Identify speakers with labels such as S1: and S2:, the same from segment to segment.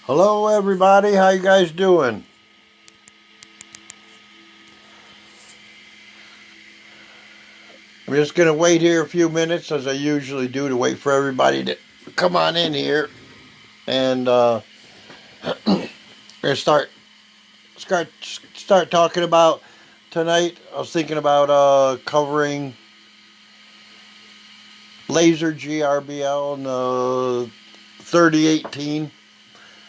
S1: Hello everybody, how you guys doing? I'm just going to wait here a few minutes as I usually do to wait for everybody to come on in here and start talking about tonight. I was thinking about covering LaserGrbl and the 3018.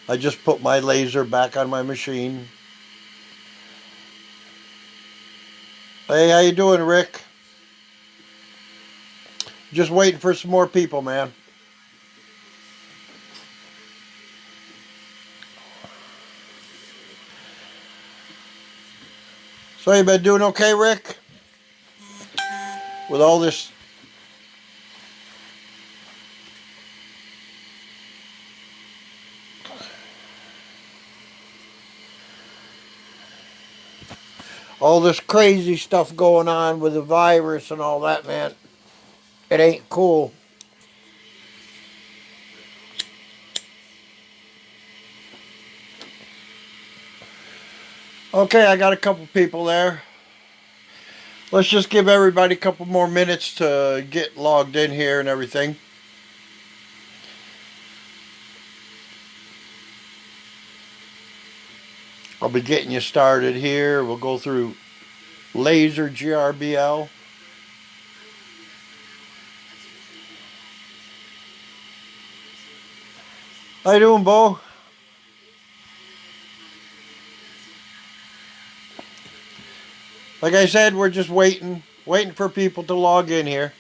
S1: I just put my laser back on my machine. Hey, how you doing, Rick? Just waiting for some more people, man. So you been doing okay, Rick? With all this crazy stuff going on with the virus and all that, man. It ain't cool. Okay, I got a couple people there. Let's just give everybody a couple more minutes to get logged in here and everything. I'll be getting you started here. We'll go through LaserGrbl. How you doing, Bo? Like I said, we're just waiting for people to log in here.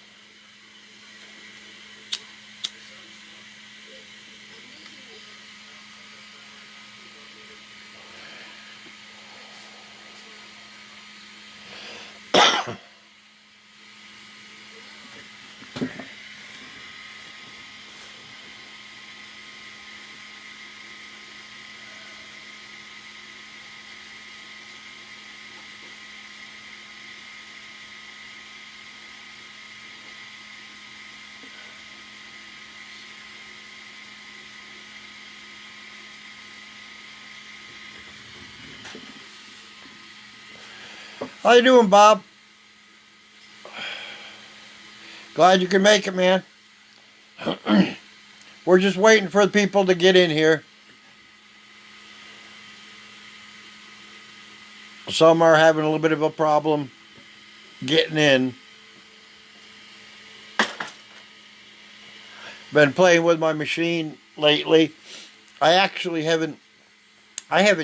S1: How you doing, Bob? Glad you can make it, man. We're just waiting for the people to get in here. Some are having a little bit of a problem getting in. Been playing with my machine lately. I actually haven't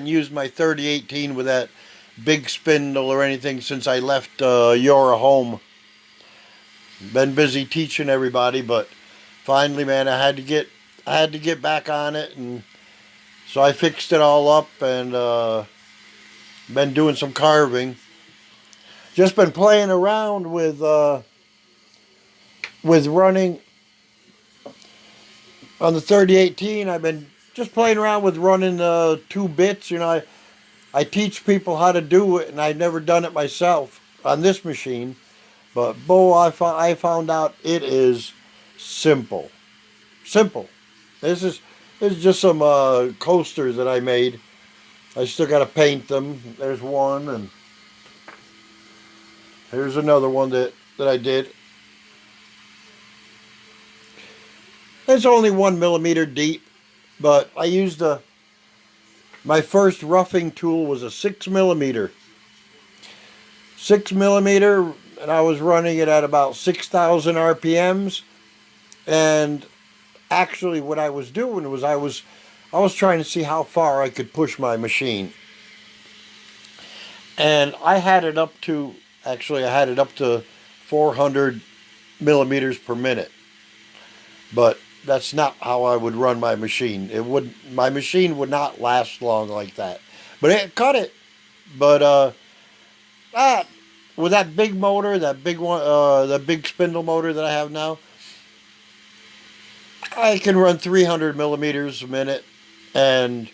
S1: used my 3018 with that big spindle or anything since I left your home. Been busy teaching everybody, but finally, man, I had to get back on it, and so I fixed it all up and been doing some carving. Just been playing around with running on the 3018. I've been just playing around with running 2 bits. You know, I teach people how to do it, and I've never done it myself on this machine. But Bo, I found out it is simple. Simple. This is just some coasters that I made. I still got to paint them. There's one, and here's another one that I did. It's only 1 millimeter deep, but I used my first roughing tool was a 6 millimeter. 6 millimeter, and I was running it at about 6,000 RPMs. And actually, what I was doing was I was trying to see how far I could push my machine. And I had it up to 400 millimeters per minute. But that's not how I would run my machine. My machine would not last long like that. But it cut it. But with that big motor, that big one, the big spindle motor that I have now, I can run 300 millimeters a minute, and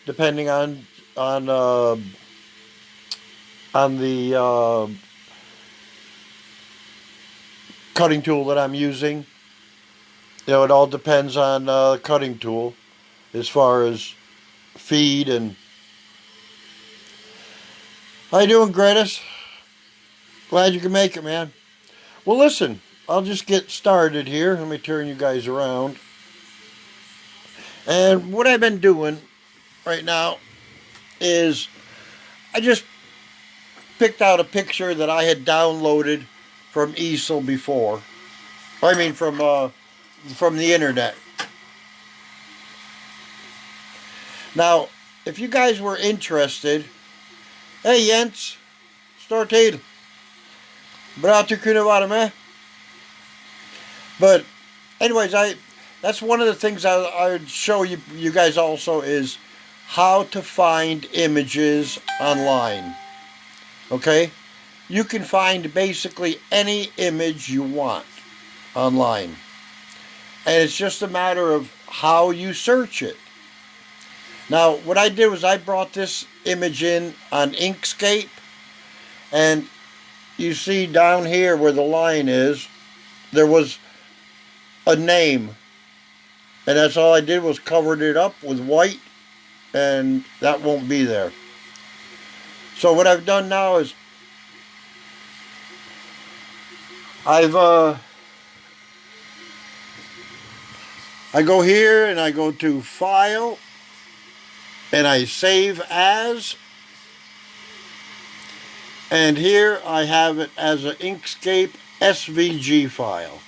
S1: depending on the cutting tool that I'm using, you know, it all depends on the cutting tool as far as feed. And how you doing, Gretis? Glad you can make it, man. Well, listen, I'll just get started here. Let me turn you guys around. And what I've been doing right now is I just picked out a picture that I had downloaded from easel before. I mean from the internet. Now, if you guys were interested, hey Jens, står till. Bra tycker det var med. But anyways, that's one of the things I would show you guys also is how to find images online. Okay? You can find basically any image you want online. And it's just a matter of how you search it. Now, what I did was I brought this image in on Inkscape, and you see down here where the line is, there was a name, and that's all I did was covered it up with white, and that won't be there. So what I've done now is I go here and I go to File and I save as, and here I have it as an Inkscape SVG file,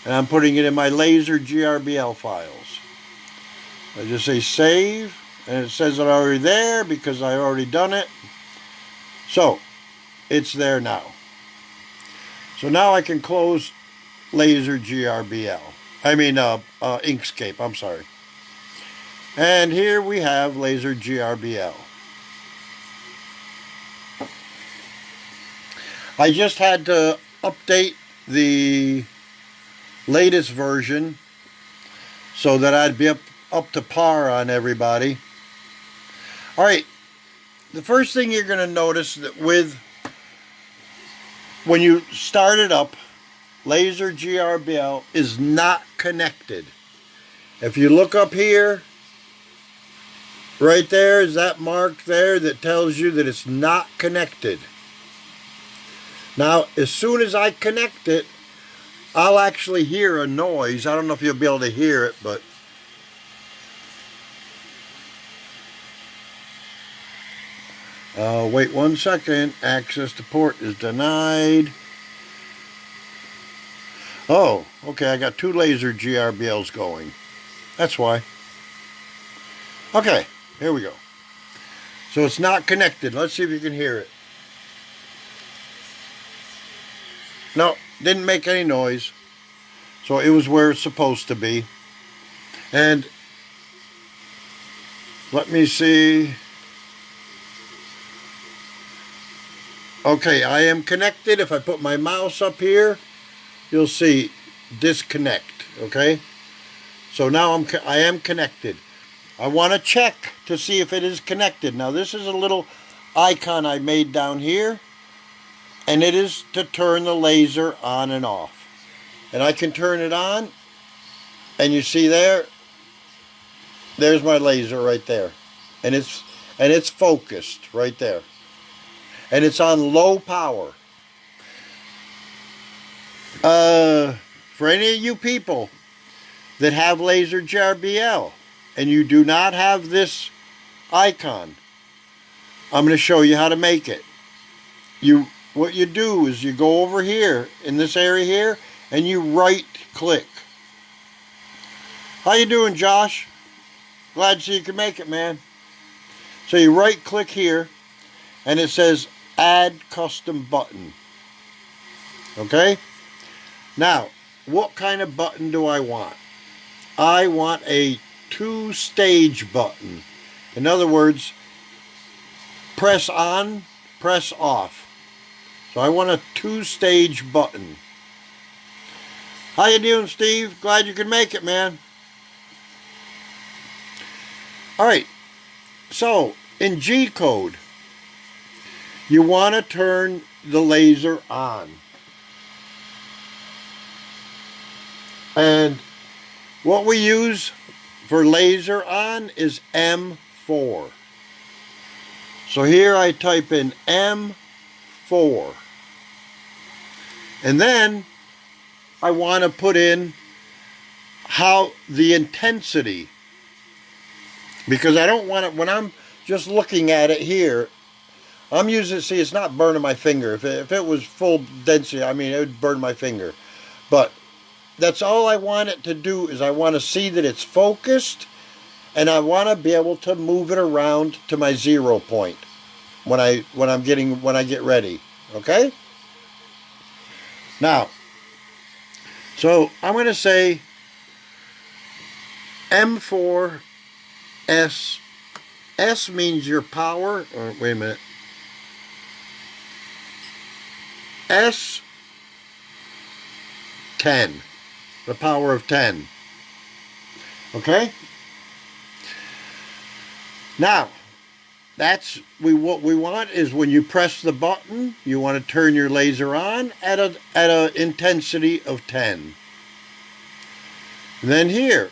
S1: and I'm putting it in my LaserGrbl files. I just say save, and it says it's already there because I already done it. So it's there now. So now I can close LaserGrbl. I mean Inkscape, I'm sorry. And here we have LaserGrbl. I just had to update the latest version so that I'd be up to par on everybody. Alright, the first thing you're going to notice that when you start it up, LaserGrbl is not connected. If you look up here, right there is that mark there that tells you that it's not connected. Now, as soon as I connect it, I'll actually hear a noise. I don't know if you'll be able to hear it, but wait 1 second. Access to port is denied. Oh, okay, I got 2 LaserGrbls going. That's why. Okay, here we go. So it's not connected. Let's see if you can hear it. No, didn't make any noise. So it was where it's supposed to be. And let me see. Okay, I am connected. If I put my mouse up here, you'll see disconnect. Okay, so now I am connected. I want to check to see if it is connected. Now this is a little icon I made down here, and it is to turn the laser on and off. And I can turn it on, and you see there's my laser right there, and it's focused right there, and it's on low power. For any of you people that have LaserGrbl and you do not have this icon, I'm going to show you how to make it. What you do is you go over here in this area here and you right click. How you doing, Josh? Glad to see you can make it, man. So you right click here and it says add custom button. Okay? Now, what kind of button do I want? I want a 2-stage button. In other words, press on, press off. So I want a 2-stage button. How you doing, Steve? Glad you could make it, man. Alright, so in G code, you want to turn the laser on. And what we use for laser on is M M4. So here I type in M4. And then I want to put in how the intensity, because I don't want it, when I'm just looking at it here, I'm using, see, it's not burning my finger. If it was full density, I mean, it would burn my finger. But that's all I want it to do, is I want to see that it's focused, and I want to be able to move it around to my 0 point when I get ready. Okay? Now, so I'm going to say M4 S. S means your power, or wait a minute. S 10. The power of 10. Okay? Now, that's what we want is when you press the button, you want to turn your laser on at a intensity of 10. And then here,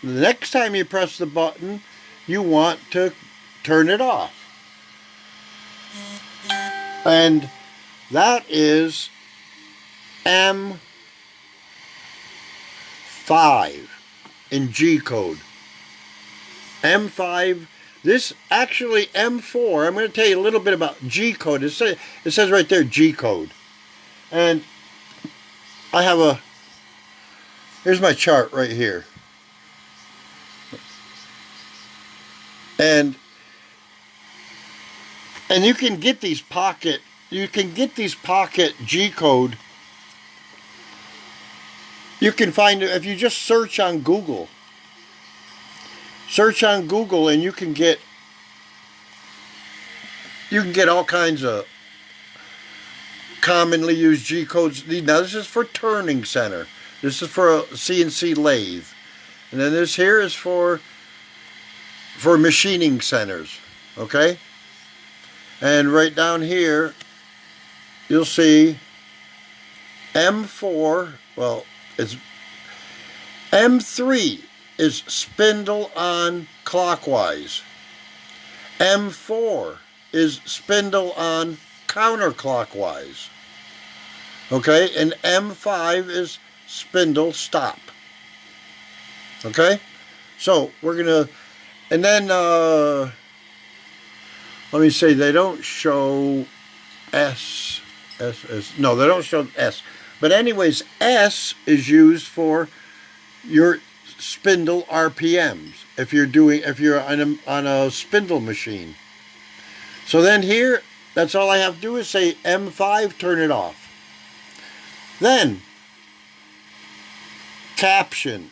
S1: the next time you press the button, you want to turn it off. And that is M5 in G code. M5. This actually M4, I'm going to tell you a little bit about G code. It says right there G code. And I have here's my chart right here. And you can get these pocket G code. You can find it if you just search on Google. Search on Google and you can get all kinds of commonly used G codes. Now this is for turning center. This is for a CNC lathe. And then this here is for machining centers. Okay? And right down here you'll see M4, well, it's M3 is spindle on clockwise. M4 is spindle on counterclockwise. Okay, and M5 is spindle stop. Okay, so we're gonna, and then let me say they don't show S. No, they don't show S. But anyways, S is used for your spindle RPMs if you're on a spindle machine. So then here, that's all I have to do is say M5, turn it off. Then caption.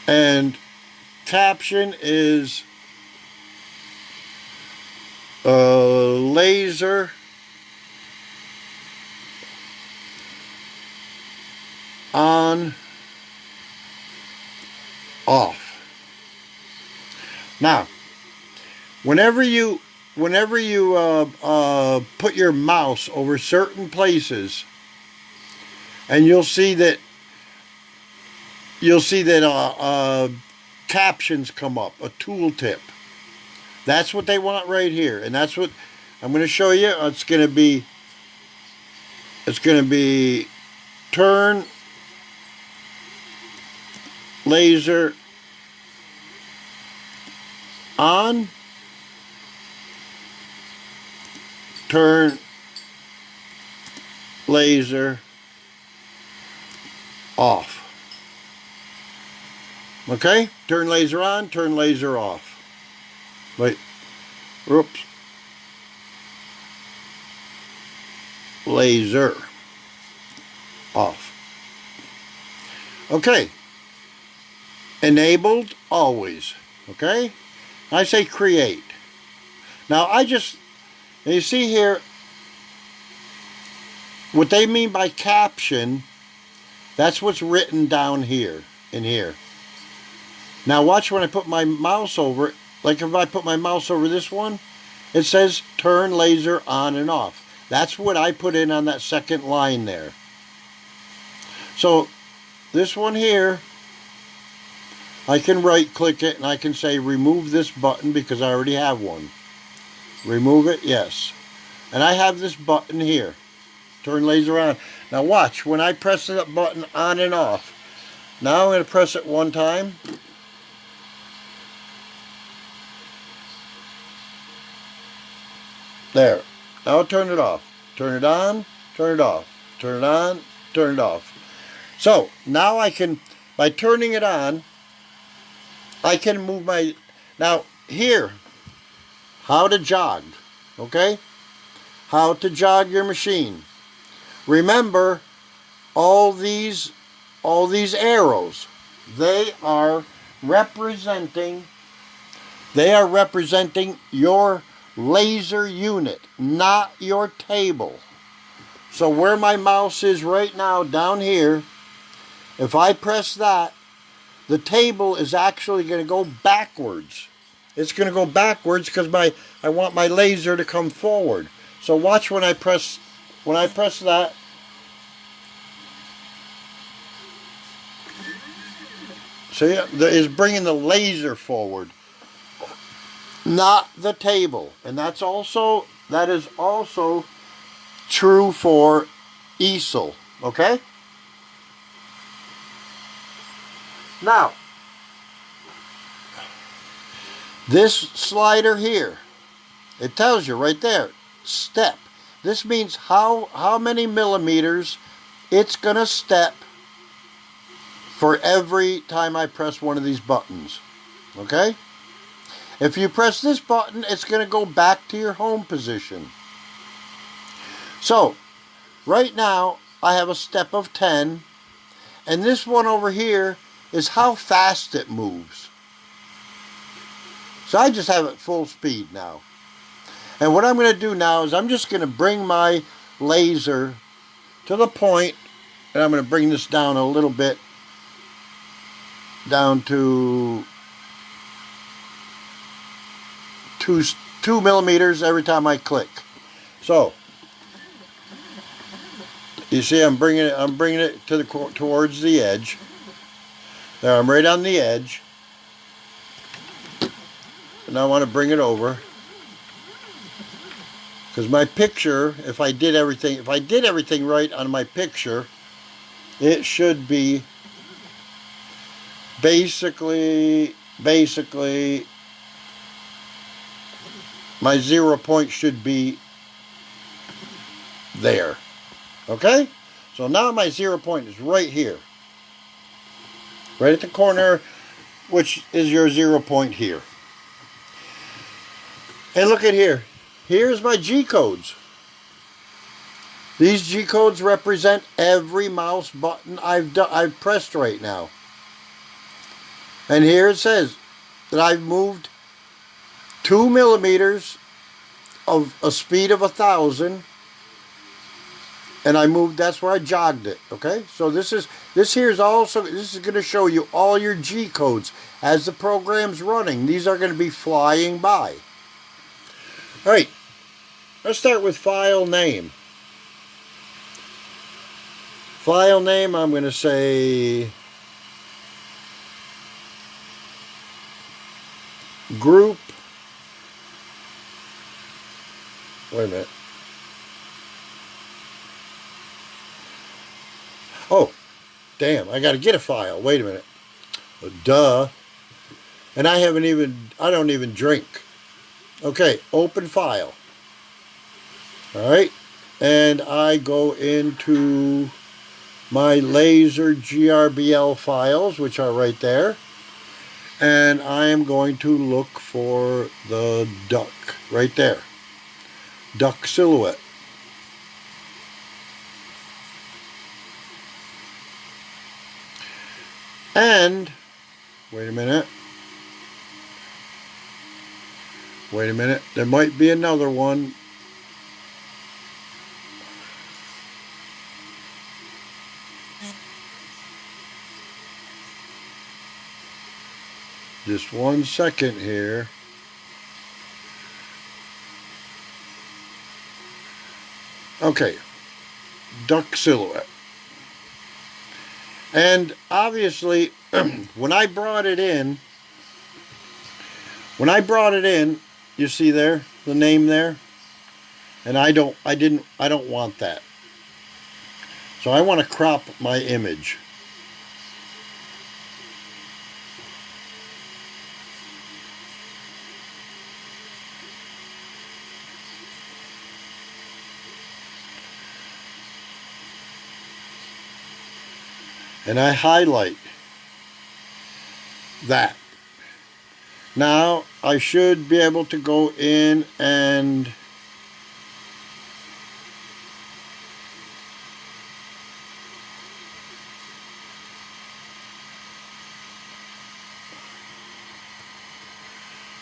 S1: And caption is laser on, off. Now, whenever you put your mouse over certain places, and you'll see that captions come up, a tooltip. That's what they want right here, and that's what I'm going to show you. It's going to be turn laser on, turn laser off. Okay? Turn laser on, turn laser off. Wait. Oops. Laser off. Okay. Enabled always. Okay? I say create. Now you see here what they mean by caption. That's what's written down here, in here. Now watch when I put my mouse over it. Like if I put my mouse over this one, it says turn laser on and off. That's what I put in on that second line there. So this one here, I can right click it and I can say remove this button because I already have one. Remove it, yes. And I have this button here. Turn laser on. Now watch, when I press that button on and off. Now I'm going to press it one time. There. Now I'll turn it off. Turn it on, turn it off. Turn it on, turn it off. So now I can, by turning it on, I can move my, now here, how to jog, okay? How to jog your machine. Remember, all these arrows, they are representing your laser unit, not your table. So where my mouse is right now, down here, if I press that, the table is actually going to go backwards. It's going to go backwards because I want my laser to come forward. So watch when I press that. See, it's bringing the laser forward, not the table. And that is also true for easel, okay? Now, this slider here, it tells you right there, step. This means how many millimeters it's going to step for every time I press one of these buttons, okay? If you press this button, it's going to go back to your home position. So, right now, I have a step of 10, and this one over here is how fast it moves. So I just have it full speed now. And what I'm going to do now is I'm just going to bring my laser to the point, and I'm going to bring this down a little bit, down to 2 millimeters every time I click. So you see, I'm bringing it to towards the edge. There, I'm right on the edge. And I want to bring it over, because my picture, if I did everything right on my picture, it should be basically my 0 point should be there. Okay? So now my 0 point is right here. Right at the corner, which is your 0 point here. And look at here. Here's my G codes. These G codes represent every mouse button I've pressed right now. And here it says that I've moved 2 millimeters of a speed of 1,000, and I moved. That's where I jogged it. Okay, so this is going to show you all your G codes as the program's running. These are going to be flying by. All right, let's start with file name. File name, I'm going to say group. Wait a minute. Oh, damn, I got to get a file. Wait a minute. Duh. And I don't even drink. Okay, open file. All right. And I go into my LaserGrbl files, which are right there. And I am going to look for the duck right there. Duck silhouette. And, wait a minute, there might be another one. Just 1 second here. Okay, duck silhouette. And obviously, when I brought it in, you see there, the name there? And I don't want that. So I want to crop my image. And I highlight that. Now I should be able to go in and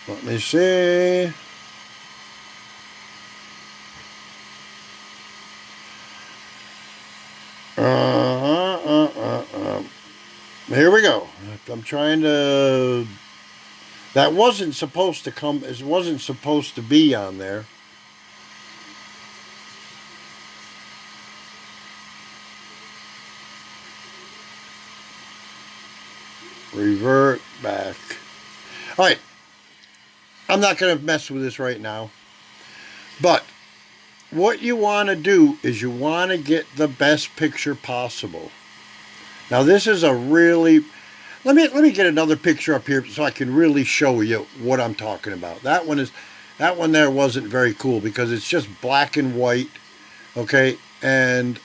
S1: let me see. Here we go. I'm trying to... That wasn't supposed to come... It wasn't supposed to be on there. Revert back. Alright. I'm not going to mess with this right now. But what you want to do is you want to get the best picture possible. Now this is a really... Let me get another picture up here so I can really show you what I'm talking about. That one there wasn't very cool because it's just black and white. Okay, and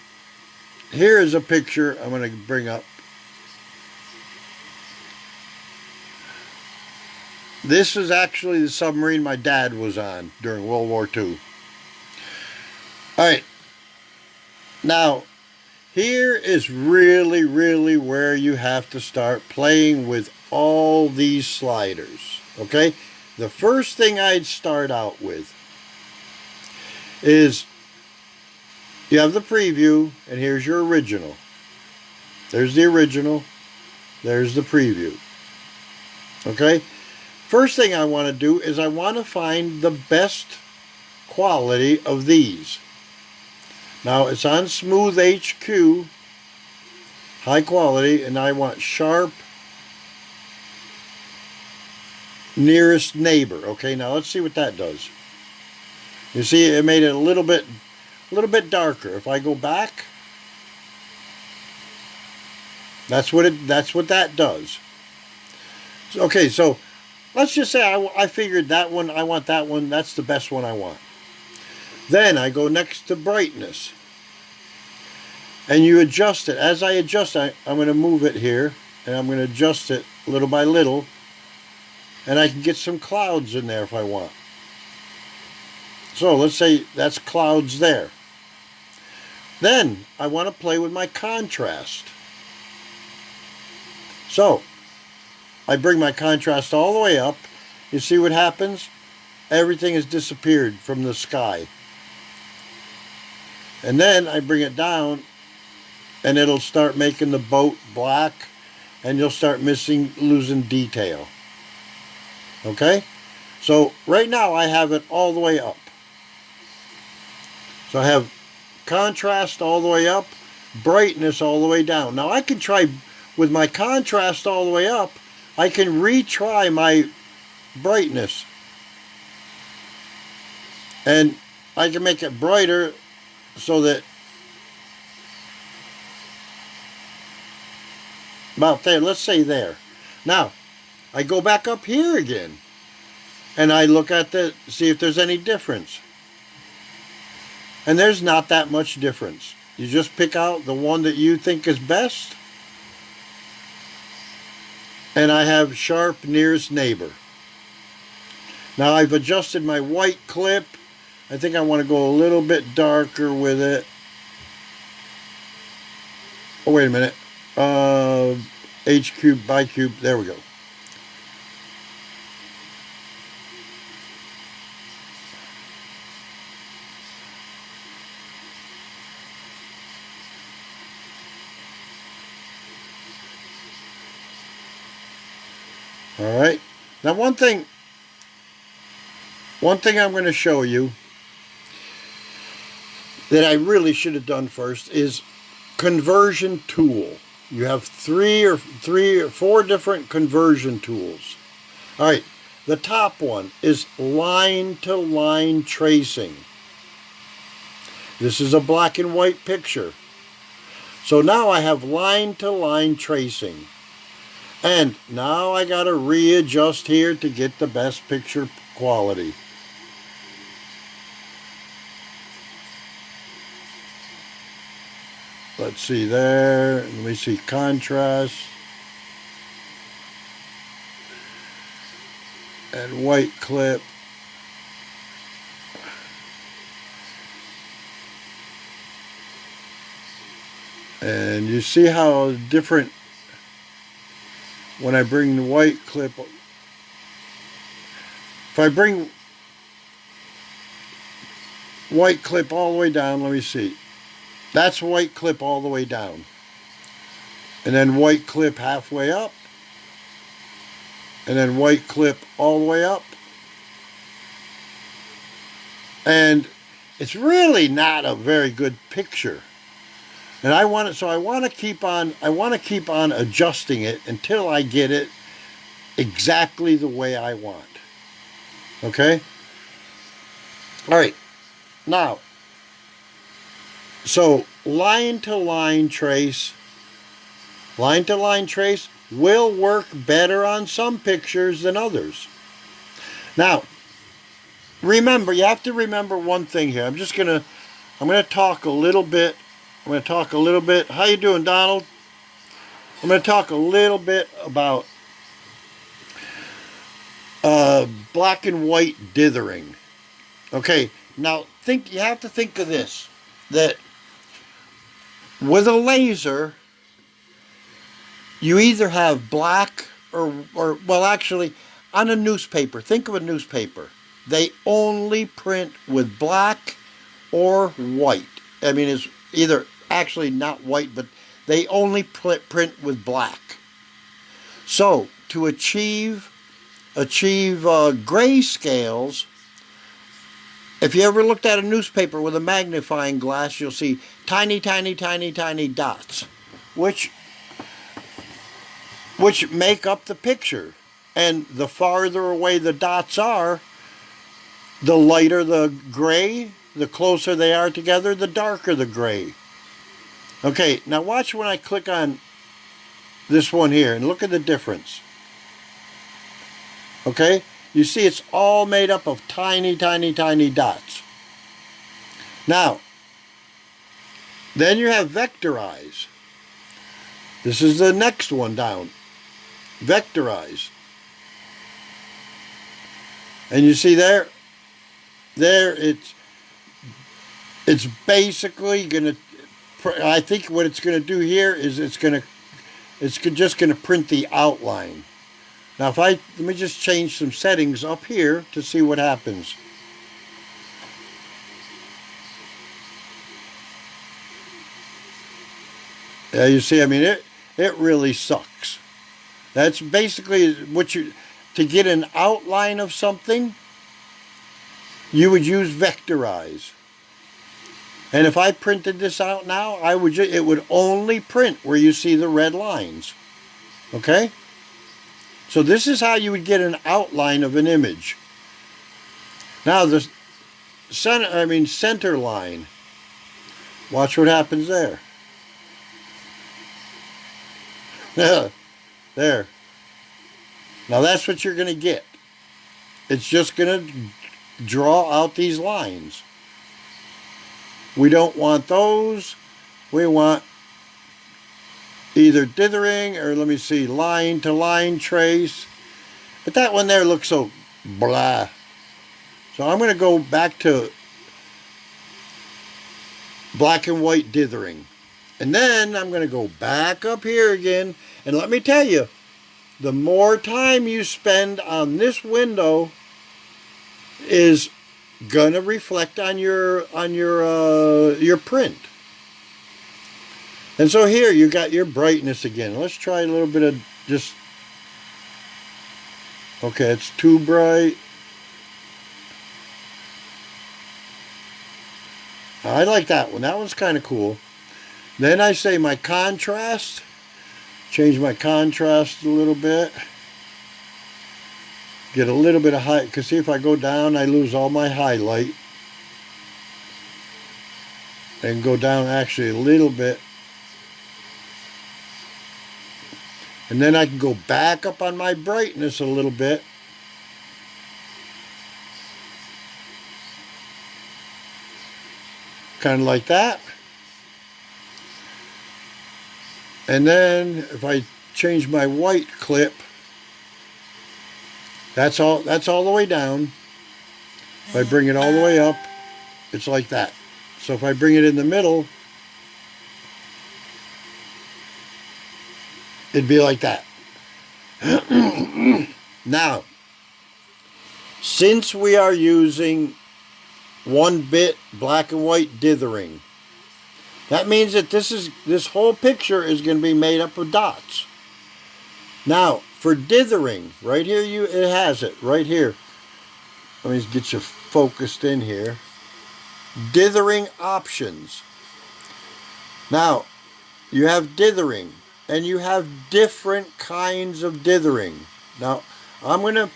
S1: here is a picture I'm going to bring up. This is actually the submarine my dad was on during World War II. Alright, now here is really, really where you have to start playing with all these sliders. Okay, the first thing I'd start out with is you have the preview, and here's your original. There's the original, there's the preview. Okay, first thing I want to do is I want to find the best quality of these. Now it's on Smooth HQ, high quality, and I want sharp nearest neighbor. Okay, now let's see what that does. You see, it made it a little bit darker. If I go back, that's what that does. Okay, so let's just say I figured that one, I want that one, that's the best one I want. Then I go next to brightness. And you adjust it. As I adjust, I'm going to move it here. And I'm going to adjust it little by little. And I can get some clouds in there if I want. So let's say that's clouds there. Then I want to play with my contrast. So I bring my contrast all the way up. You see what happens? Everything has disappeared from the sky. And then I bring it down, and it'll start making the boat black, and you'll start losing detail. Okay? So right now I have it all the way up. So I have contrast all the way up, brightness all the way down. Now I can try, with my contrast all the way up, I can retry my brightness. And I can make it brighter so that about there, let's say there. Now, I go back up here again and I look at see if there's any difference. And there's not that much difference. You just pick out the one that you think is best. And I have sharp nearest neighbor. Now I've adjusted my white clip. I think I want to go a little bit darker with it. Oh, wait a minute. H cube, by cube. There we go. All right. Now one thing I'm going to show you that I really should have done first is conversion tool. You have three or four different conversion tools. All right, the top one is line-to-line tracing. This is a black and white picture. So now I have line-to-line tracing. And now I got to readjust here to get the best picture quality. Let's see there. Let me see contrast. And white clip. And you see how different when I bring the white clip. If I bring white clip all the way down, let me see. That's white clip all the way down. And then white clip halfway up. And then white clip all the way up. And it's really not a very good picture. And I want to keep on adjusting it until I get it exactly the way I want. Okay? All right. Now, so line to line trace will work better on some pictures than others. Now, remember, you have to remember one thing here. I'm going to talk a little bit. How you doing, Donald? I'm going to talk a little bit about black and white dithering. Okay, now you have to think of this, that with a laser, you either have black or well, actually, on a newspaper, think of a newspaper. They only print with black or white. I mean, it's either actually not white, but they only print with black. So to achieve gray scales, if you ever looked at a newspaper with a magnifying glass, you'll see tiny, tiny, tiny, tiny dots, which make up the picture. And the farther away the dots are, the lighter the gray, the closer they are together, the darker the gray. Okay, now watch when I click on this one here and look at the difference. Okay, you see it's all made up of tiny, tiny, tiny dots. Now, then you have vectorize. This is the next one down. Vectorize. And you see there it's basically going to, I think what it's going to do here is it's just going to print the outline. Now let me just change some settings up here to see what happens. Yeah, you see, I mean, it really sucks. That's basically to get an outline of something, you would use vectorize. And if I printed this out now, it would only print where you see the red lines. Okay? So this is how you would get an outline of an image. Now the center line. Watch what happens there. There. Now that's what you're going to get. It's just going to draw out these lines. We don't want those. We want either dithering or, let me see, line to line trace. But that one there looks so blah. So I'm going to go back to black and white dithering. And then I'm going to go back up here again. And let me tell you, the more time you spend on this window is going to reflect on your print. And so here you got your brightness again. Let's try a little bit of just, okay, it's too bright. I like that one. That one's kind of cool. Then I say my contrast. Change my contrast a little bit. Get a little bit of high, because see, if I go down, I lose all my highlight. And go down actually a little bit. And then I can go back up on my brightness a little bit. Kind of like that. And then if I change my white clip, that's all the way down. If I bring it all the way up, it's like that. So if I bring it in the middle, it'd be like that. Now, since we are using 1-bit black and white dithering, that means that this whole picture is going to be made up of dots. Now, for dithering, right here, it has it right here. Let me get you focused in here. Dithering options. Now, you have dithering, and you have different kinds of dithering. Now, I'm going to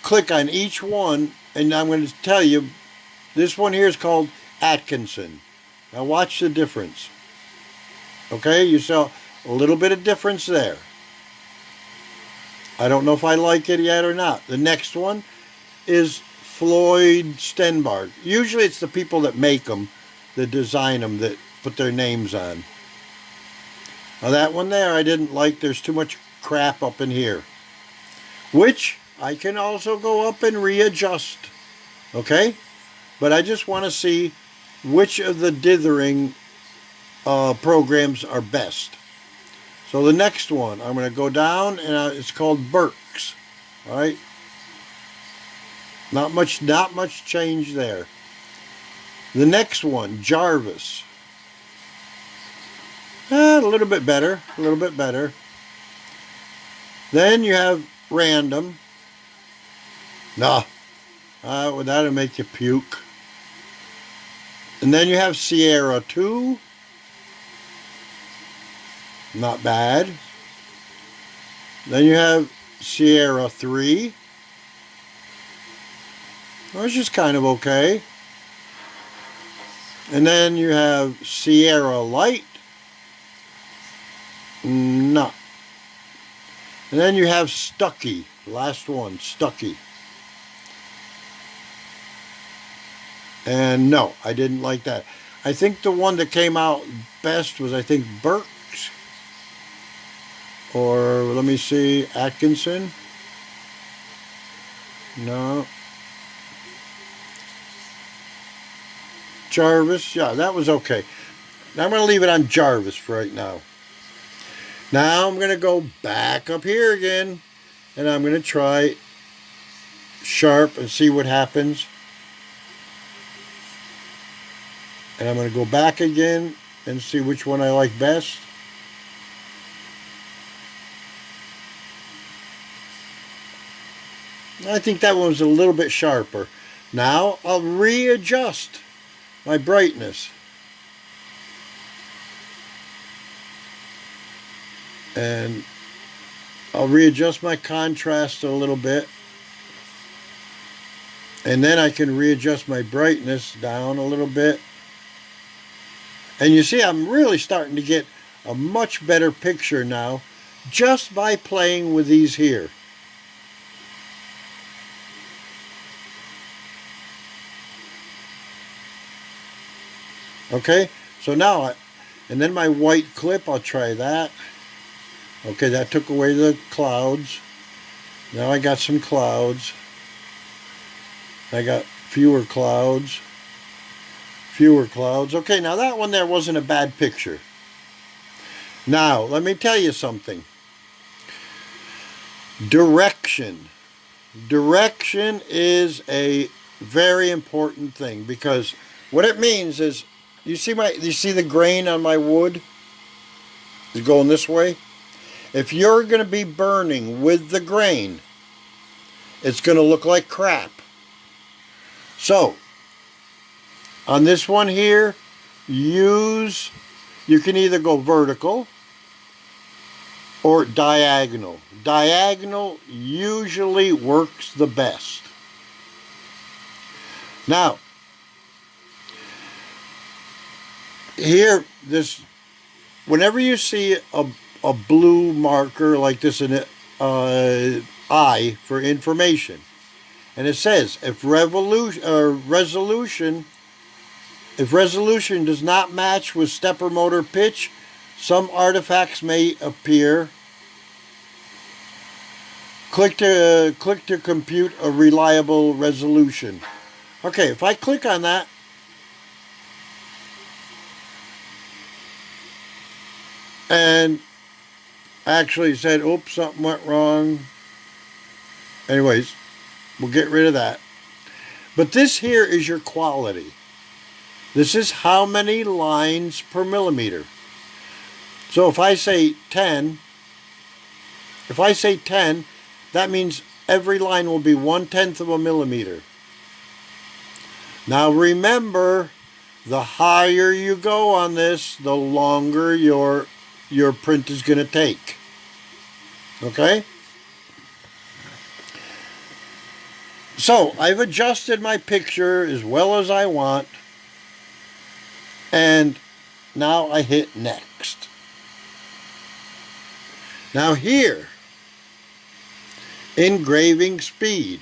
S1: click on each one, and I'm going to tell you, this one here is called Atkinson. Now watch the difference. Okay, you saw a little bit of difference there. I don't know if I like it yet or not. The next one is Floyd Stenbarg. Usually it's the people that make them, that design them, that put their names on. Now that one there I didn't like. There's too much crap up in here, which I can also go up and readjust. Okay, but I just want to see which of the dithering programs are best. So the next one, I'm going to go down, and it's called Burke's. All right, not much change there. The next one, Jarvis. A little bit better, a little bit better. Then you have Random. Nah, that'll make you puke. And then you have Sierra 2. Not bad. Then you have Sierra 3. Which is kind of okay. And then you have Sierra Light. No. And then you have Stucky. Last one, Stucky. And no, I didn't like that. I think the one that came out best was, I think, Burke's. Or, let me see, Atkinson. No. Jarvis, yeah, that was okay. Now I'm going to leave it on Jarvis for right now. Now I'm going to go back up here again, and I'm going to try Sharp and see what happens. And I'm going to go back again and see which one I like best. I think that one was a little bit sharper. Now I'll readjust my brightness. And I'll readjust my contrast a little bit. And then I can readjust my brightness down a little bit. And you see, I'm really starting to get a much better picture now just by playing with these here. Okay, so now, and then my white clip, I'll try that. Okay, that took away the clouds. Now I got some clouds. I got fewer clouds. Fewer clouds. Okay, now that one there wasn't a bad picture. Now, let me tell you something. Direction. Direction is a very important thing, because what it means is, you see the grain on my wood is going this way? If you're going to be burning with the grain, it's going to look like crap. So, on this one here, you can either go vertical, or diagonal. Diagonal usually works the best. Now, here, whenever you see a blue marker like this in I for information, and it says if resolution does not match with stepper motor pitch, some artifacts may appear. Click to compute a reliable resolution. Okay, if I click on that, and actually said, oops, something went wrong. Anyways, we'll get rid of that. But this here is your quality. This is how many lines per millimeter. So if I say 10, that means every line will be 1/10 of a millimeter. Now remember, the higher you go on this, the longer your print is going to take. Okay? So I've adjusted my picture as well as I want, and now I hit next. Now here, engraving speed.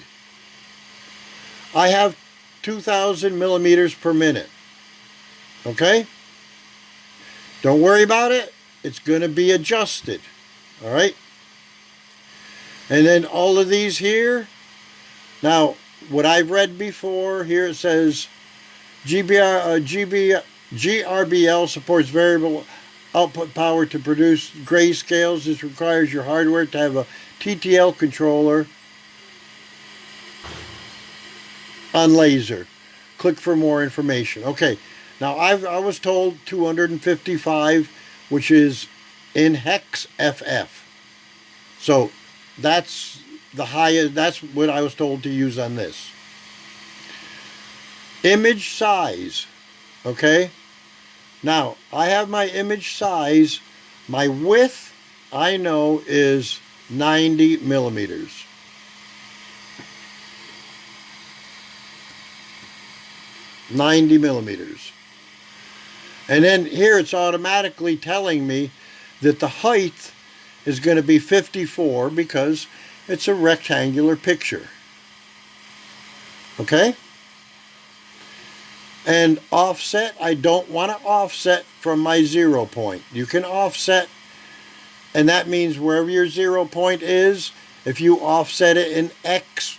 S1: I have 2,000 millimeters per minute. Okay? Don't worry about it. It's going to be adjusted. Alright? And then all of these here. Now, what I've read before, here it says GRBL supports variable output power to produce grayscales. This requires your hardware to have a TTL controller on laser. Click for more information. Okay, now I was told 255, which is in hex FF. So that's the highest, that's what I was told to use on this. Image size. Okay, now I have my image size. My width, I know, is 90 millimeters. And then here it's automatically telling me that the height is going to be 54 because it's a rectangular picture. Okay? And offset, I don't want to offset from my 0 point. You can offset, and that means wherever your 0 point is, if you offset it in X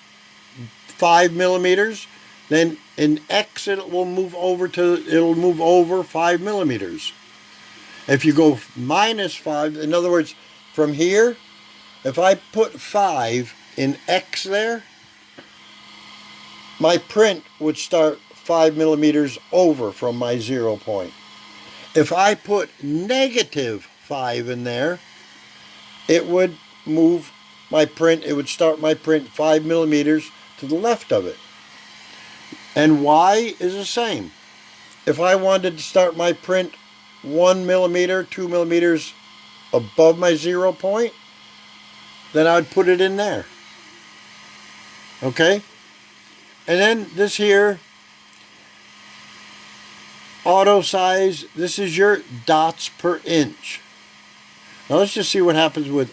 S1: 5 millimeters, then in X it will move over 5 millimeters. If you go -5, in other words, from here, if I put 5 in X there, my print would start 5 millimeters over from my 0 point. If I put -5 in there, it would move my print, it would start my print 5 millimeters to the left of it. And Y is the same. If I wanted to start my print 1 millimeter, 2 millimeters above my 0 point, then I'd put it in there. Okay? And then this here, auto size, this is your dots per inch. Now let's just see what happens with,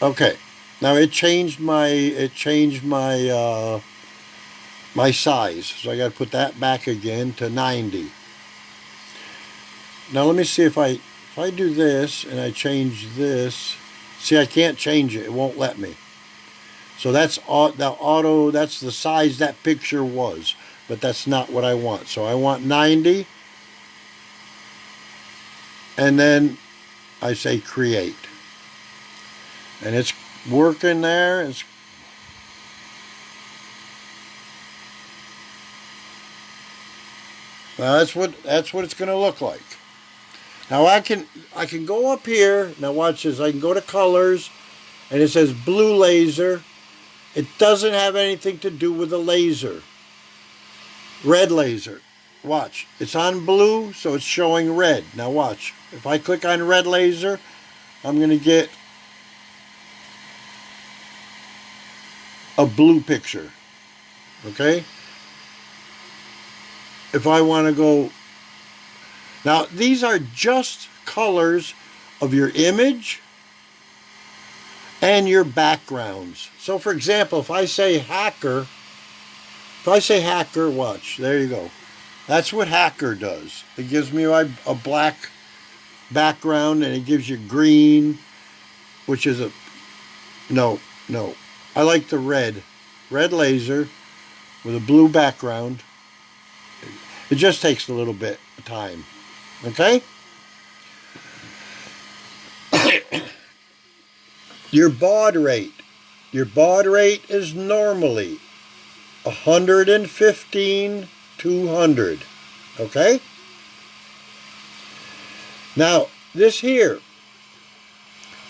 S1: okay. Now it changed my my size, so I got to put that back again to 90. Now let me see if I do this and I change this. See, I can't change it; it won't let me. So that's that's the size that picture was, but that's not what I want. So I want 90, and then I say create, and it's working there. Now that's what it's going to look like. Now I can go up here. Now watch this. I can go to colors, and it says blue laser. It doesn't have anything to do with the laser. Red laser. watch. It's on blue, so it's showing red. Now watch. If I click on red laser, I'm going to get a blue picture. Okay? If I want to go... Now, these are just colors of your image and your backgrounds. So, for example, if I say hacker, watch, there you go. That's what hacker does. It gives me a black background, and it gives you green, which is a... No. I like the red. Red laser with a blue background. It just takes a little bit of time. Okay? Your baud rate. Your baud rate is normally 115, 200. Okay? Now, this here,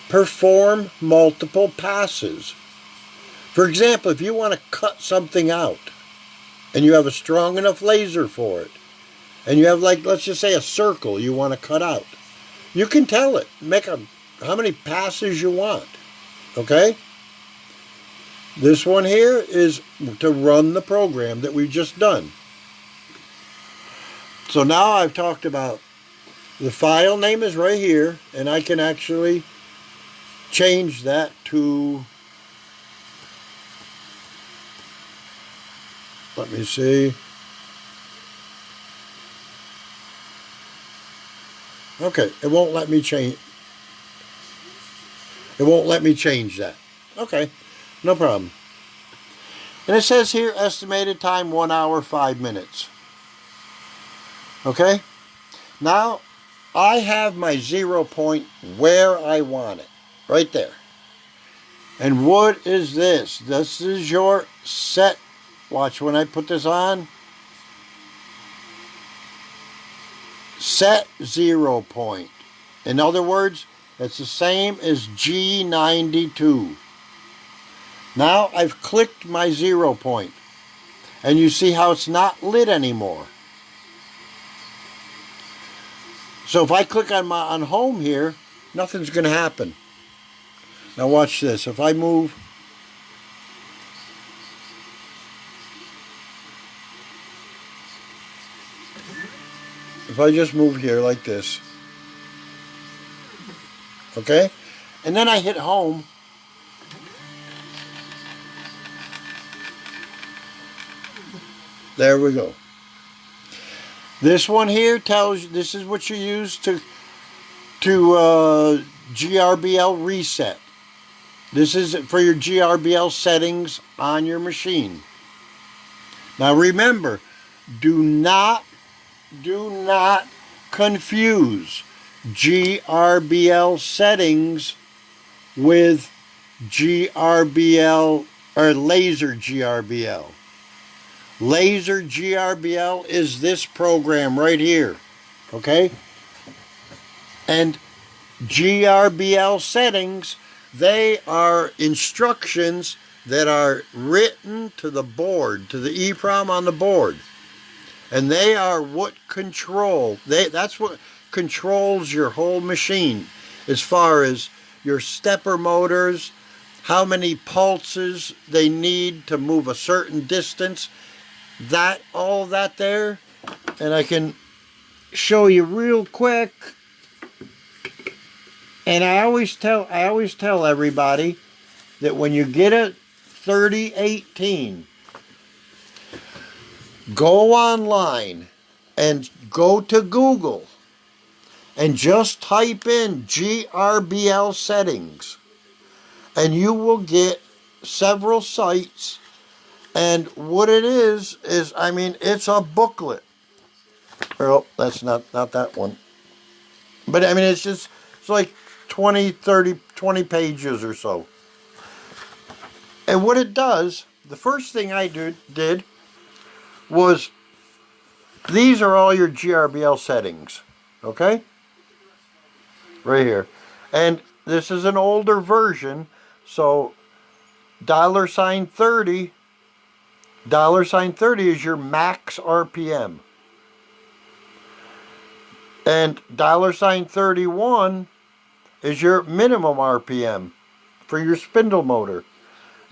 S1: perform multiple passes. For example, if you want to cut something out and you have a strong enough laser for it, and you have, like, let's just say a circle you want to cut out, you can tell it, how many passes you want. Okay? This one here is to run the program that we've just done. So now I've talked about the file name is right here, and I can actually change that to, let me see. Okay, it won't let me change. It won't let me change that. Okay, no problem. And it says here, estimated time 1 hour, 5 minutes. Okay, now I have my 0 point where I want it, right there. And what is this? This is your set. Watch when I put this on. Set 0 point. In other words, it's the same as G92. Now I've clicked my 0 point, and you see how it's not lit anymore. So if I click on home here, nothing's going to happen. Now watch this. If I move, if I just move here like this, okay, and then I hit home, there we go. This one here tells you, this is what you use to GRBL reset. This is for your GRBL settings on your machine. Now remember, do not confuse GRBL settings with GRBL or LaserGrbl. LaserGrbl is this program right here, okay? And GRBL settings, they are instructions that are written to the board, to the EEPROM on the board. And they are what control, that's what controls your whole machine as far as your stepper motors, how many pulses they need to move a certain distance. That, all that there, and I can show you real quick. And I always tell everybody that when you get a 3018, go online and go to Google and just type in GRBL settings, and you will get several sites. And what it is, I mean, it's a booklet. Oh, that's not that one. But, I mean, it's like 20 pages or so. And what it does, the first thing I did was, these are all your GRBL settings. Okay? Right here. And this is an older version, so $30 is your max RPM. And $31 is your minimum RPM for your spindle motor.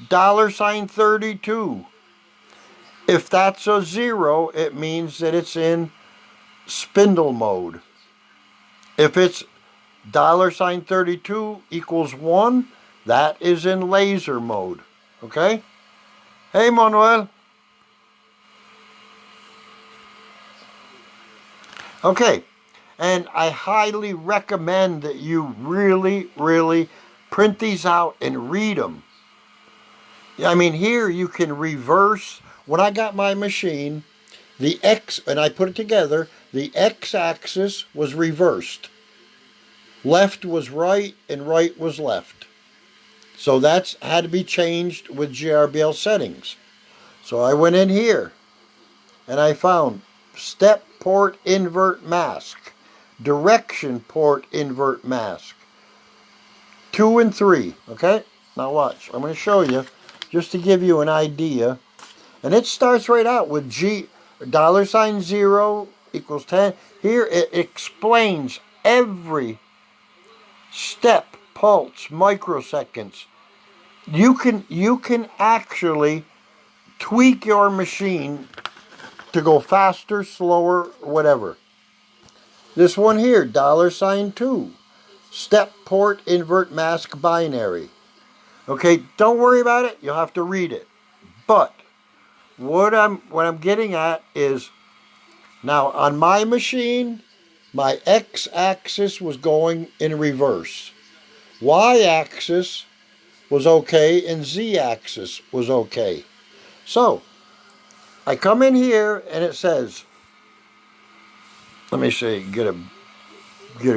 S1: $32. If that's a 0, it means that it's in spindle mode. If it's $32 equals 1, that is in laser mode. Okay? Hey, Manuel. Okay. And I highly recommend that you really, really print these out and read them. I mean, here you can reverse. When I got my machine, the X, and I put it together, the X-axis was reversed. Left was right and right was left. So that's had to be changed with GRBL settings. So I went in here and I found step port invert mask, direction port invert mask, 2 and 3. Okay, now watch. I'm going to show you just to give you an idea. And it starts right out with $0 equals 10. Here it explains every step, pulse, microseconds. You can actually tweak your machine to go faster, slower, whatever. This one here, $2, step port invert mask binary. Okay, don't worry about it. You'll have to read it. But what I'm getting at is, now on my machine, my X-axis was going in reverse. Y-axis was okay and Z-axis was okay. So I come in here and it says, let me see, get a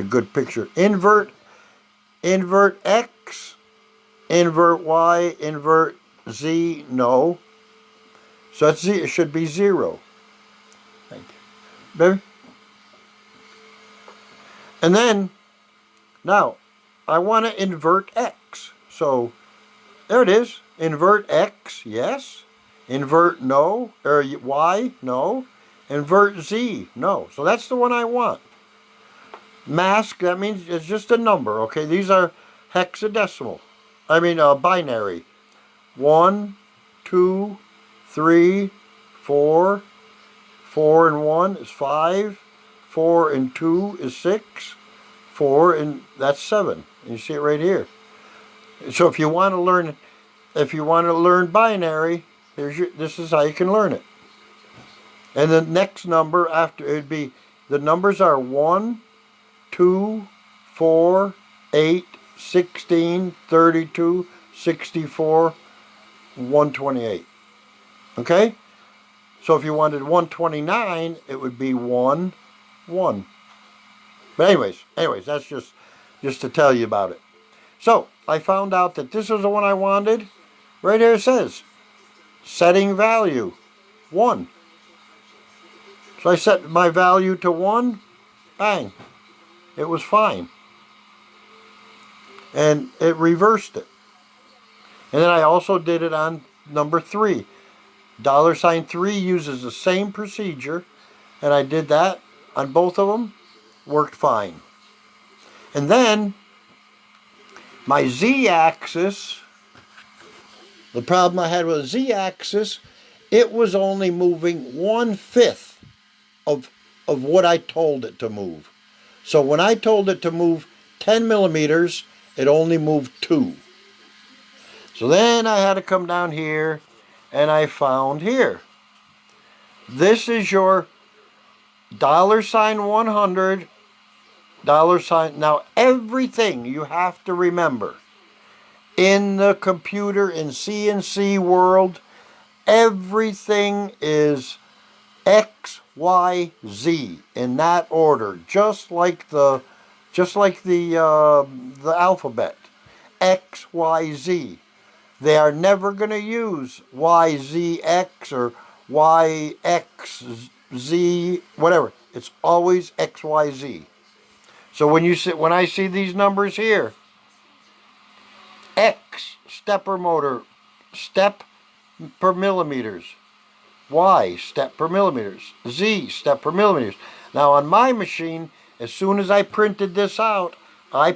S1: good picture. Invert X, invert Y, invert Z, no. So that's Z, it should be 0. Thank you. Baby? And then, now, I want to invert X. So, there it is. Invert X, yes. Invert no, or Y, no. Invert Z, no. So that's the one I want. Mask, that means it's just a number, okay? These are hexadecimal. I mean, binary. 1, 2, 3, 4. 4 and 1 is 5. 4 and 2 is 6. 4 and that's 7. You see it right here. So if you want to learn binary, this is how you can learn it. And the next number after, it'd be, the numbers are 1, 2, 4, 8, 16, 32, 64, 128. Okay? So if you wanted 129, it would be 1, 1. But anyways, that's just to tell you about it. So I found out that this is the one I wanted. Right here it says, setting value, 1. So I set my value to 1, bang, it was fine. And it reversed it. And then I also did it on number 3. $3 uses the same procedure, and I did that on both of them, worked fine. And then my Z-axis, the problem I had with the Z-axis, it was only moving 1/5 of what I told it to move. So when I told it to move 10 millimeters, it only moved 2. So then I had to come down here, and I found here. This is your $100, $. Now everything you have to remember in the computer, in CNC world, everything is X, Y, Z in that order, just like the alphabet. X, Y, Z. They are never going to use YZX or YXZ, whatever. It's always XYZ. So when I see these numbers here, X, stepper motor, step per millimeters. Y, step per millimeters. Z, step per millimeters. Now on my machine, as soon as I printed this out, I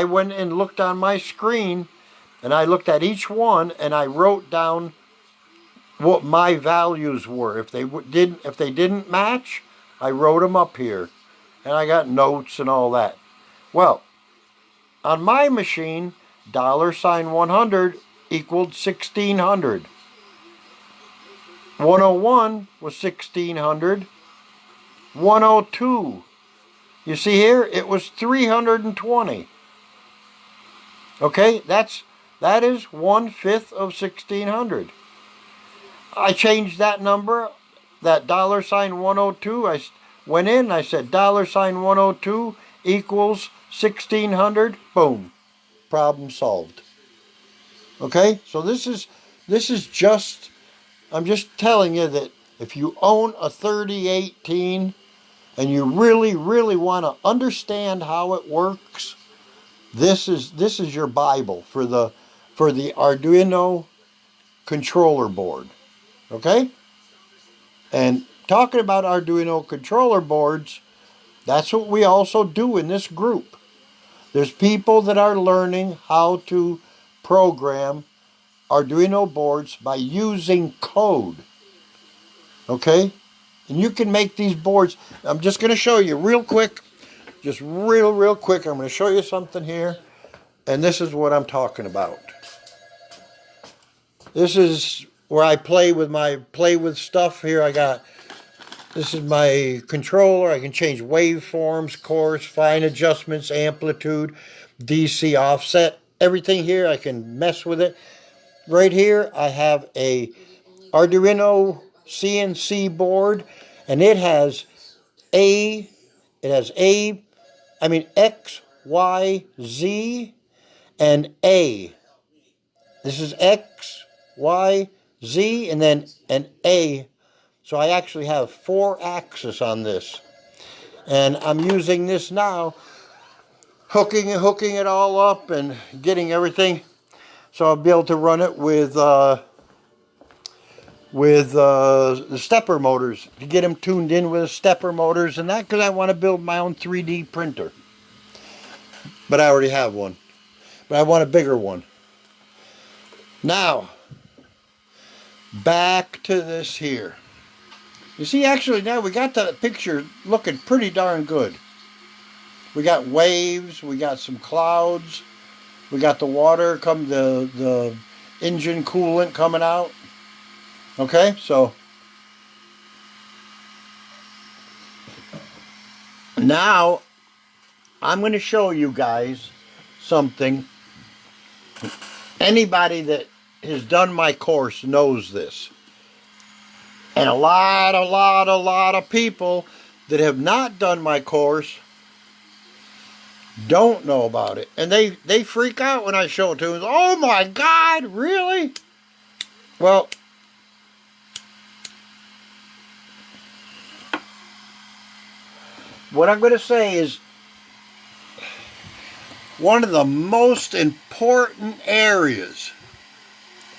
S1: went and looked on my screen, and I looked at each one, and I wrote down what my values were. If they didn't match, I wrote them up here, and I got notes and all that. Well, on my machine, $100 equaled 1600. 101 was 1600. 102. You see here, it was 320. Okay, that is 1/5 of 1600. I changed that number, that $102. I went in, I said $102 equals 1600. Boom, problem solved. Okay, so this is just, I'm just telling you that if you own a 3018 and you really, really want to understand how it works, this is your Bible for the Arduino controller board. Okay? And talking about Arduino controller boards, that's what we also do in this group. There's people that are learning how to program Arduino boards by using code. Okay? And you can make these boards. I'm just going to show you real quick. Just real quick. I'm going to show you something here. And this is what I'm talking about. This is where I play with stuff. Here this is my controller. I can change waveforms, coarse, fine adjustments, amplitude, DC offset. Everything here, I can mess with it. Right here, I have a Arduino CNC board, and it has X, Y, Z, and A. This is X, Y, Z, and then an A. So I actually have 4 axes on this. And I'm using this now, hooking it all up and getting everything. So I'll be able to run it with the stepper motors, to get them tuned in with the stepper motors and that, because I want to build my own 3D printer. But I already have one. But I want a bigger one. Now, back to this here. You see, actually now we got the picture looking pretty darn good. We got waves, we got some clouds, we got the water, the engine coolant coming out. Okay, so now I'm going to show you guys something. Anybody that has done my course knows this. And a lot of people that have not done my course don't know about it. And they freak out when I show it to them. Oh my God, really? Well, what I'm going to say is one of the most important areas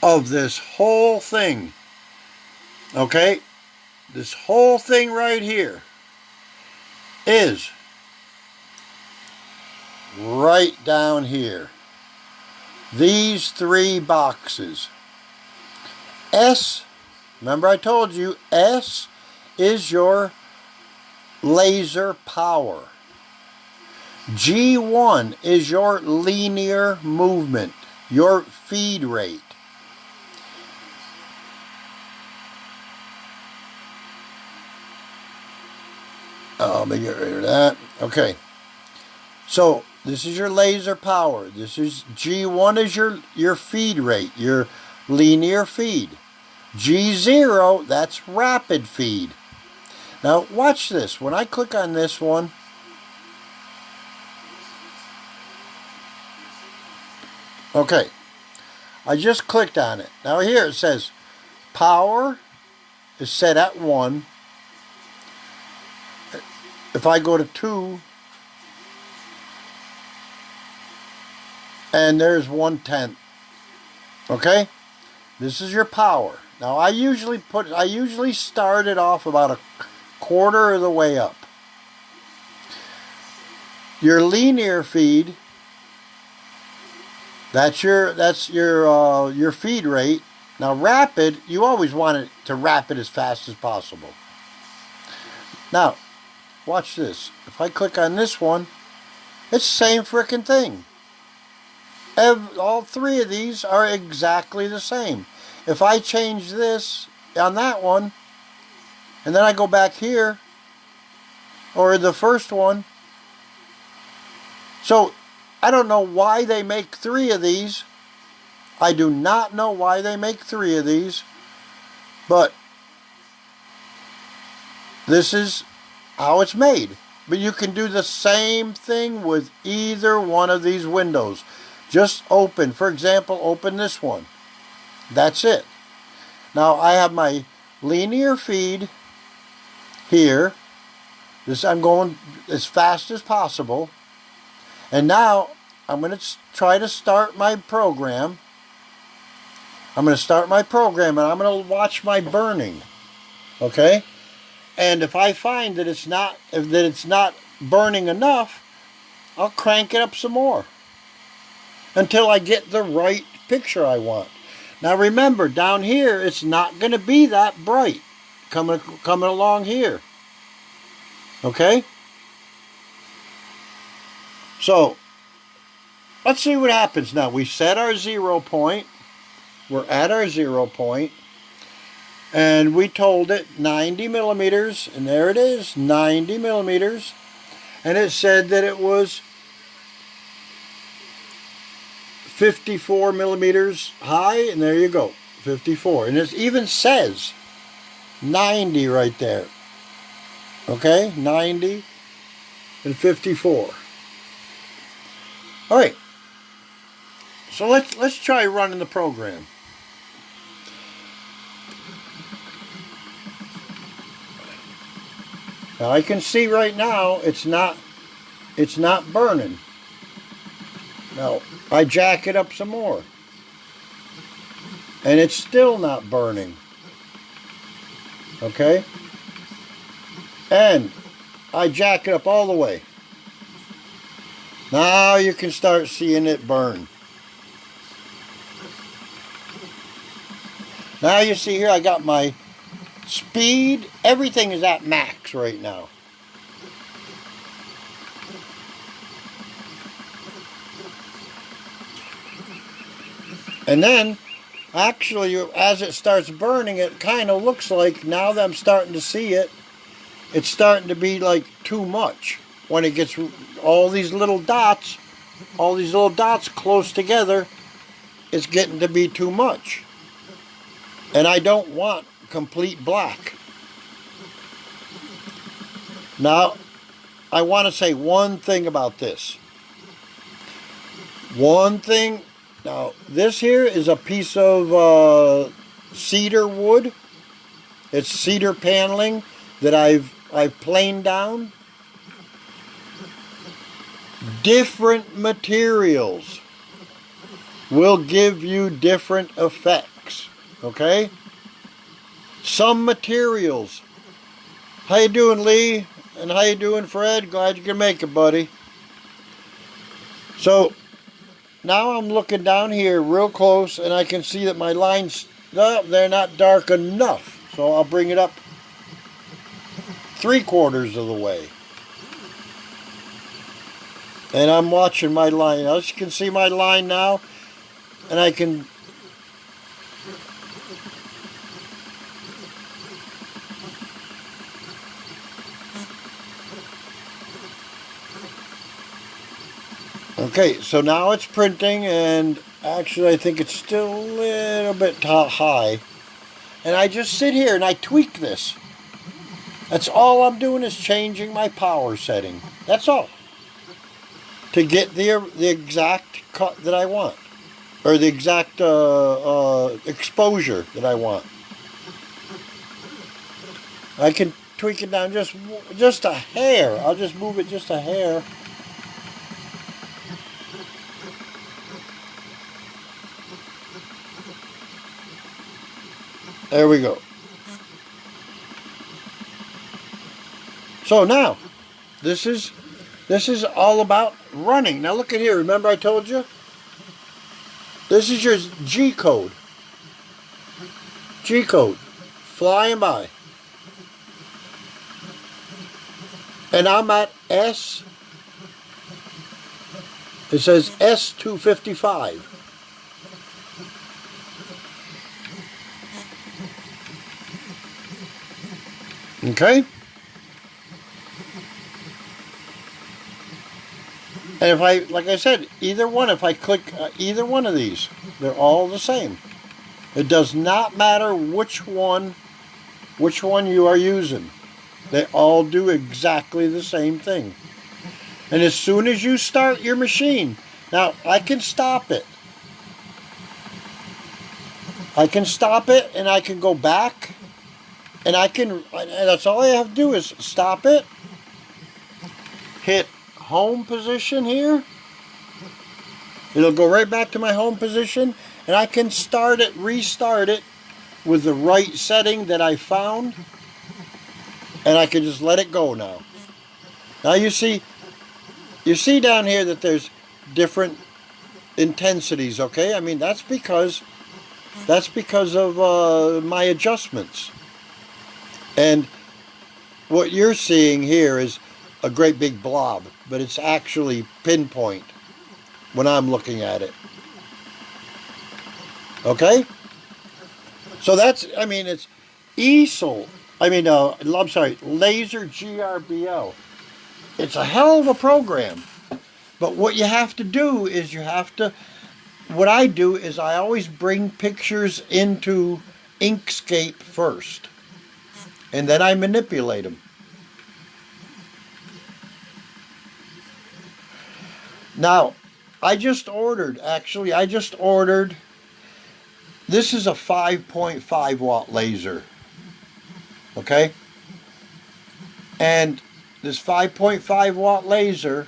S1: of this whole thing, okay, this whole thing right here is right down here. These 3 boxes. S, remember I told you, S is your laser power. G1 is your linear movement, your feed rate. Let me get rid of that. Okay. So this is your laser power. This is G1 is your feed rate, your linear feed. G0, that's rapid feed. Now watch this. When I click on this one, okay, I just clicked on it. Now here it says power is set at 1. If I go to 2, and there's 1/10. Okay? This is your power. Now I usually start it off about a quarter of the way up. Your linear feed, that's your feed rate. Now rapid, you always want it to rapid as fast as possible. Now, watch this. If I click on this one, it's the same frickin' thing. All three of these are exactly the same. If I change this on that one, and then I go back here, or the first one, so I don't know why they make three of these. I do not know why they make three of these, but this is how it's made. But you can do the same thing with either one of these windows. Just open, for example, open this one. That's it. Now I have my linear feed here. I'm going as fast as possible. And now I'm going to try to start my program. I'm going to start my program and I'm going to watch my burning. Okay? And if I find that it's not burning enough, I'll crank it up some more until I get the right picture I want. Now remember, down here it's not going to be that bright coming along here. Okay? So, let's see what happens now. We set our 0 point. We're at our 0 point. And we told it 90 millimeters. And there it is, 90 millimeters. And it said that it was 54 millimeters high. And there you go, 54. And it even says 90 right there. Okay, 90 and 54. All right. So let's try running the program. Now I can see right now it's not burning. Now I jack it up some more. And it's still not burning. Okay? And I jack it up all the way. Now you can start seeing it burn. Now you see here I got my speed. Everything is at max right now. And then, actually, as it starts burning, it kind of looks like, now that I'm starting to see it, it's starting to be like too much. When it gets all these little dots close together, it's getting to be too much. And I don't want complete black. Now, I want to say one thing about this. One thing. Now, this here is a piece of cedar wood. It's cedar paneling that I've planed down. Different materials will give you different effects. Okay? Some materials. How you doing, Lee? And how you doing, Fred? Glad you can make it, buddy. So, now I'm looking down here real close and I can see that my lines, they're not dark enough. So I'll bring it up 3/4 of the way. And I'm watching my line. As you can see my line now, and I can okay, so now it's printing, and actually I think it's still a little bit high. And I just sit here and I tweak this. That's all I'm doing, is changing my power setting. That's all. To get the exact cut that I want. Or the exact exposure that I want. I can tweak it down just a hair. I'll just move it just a hair. There we go. So now, this is This is all about running. Now look at here. Remember I told you? This is your G code. G code. Flying by. And I'm at S. It says S255. Okay? And if I, like I said, either one, if I click either one of these, they're all the same. It does not matter which one you are using. They all do exactly the same thing. And as soon as you start your machine, now I can stop it. I can stop it and I can go back and and that's all I have to do is stop it, hit home position here. It'll go right back to my home position and I can start it, restart it with the right setting that I found. And I can just let it go now. Now you see down here that there's different intensities, okay? I mean, that's because of my adjustments. And what you're seeing here is a great big blob, but it's actually pinpoint when I'm looking at it. Okay? So that's, I mean, it's easel. I'm sorry, LaserGrbl. It's a hell of a program. But what you have to do is what I do is I always bring pictures into Inkscape first. And then I manipulate them. Now, I just ordered, this is a 5.5 watt laser. Okay? And this 5.5 watt laser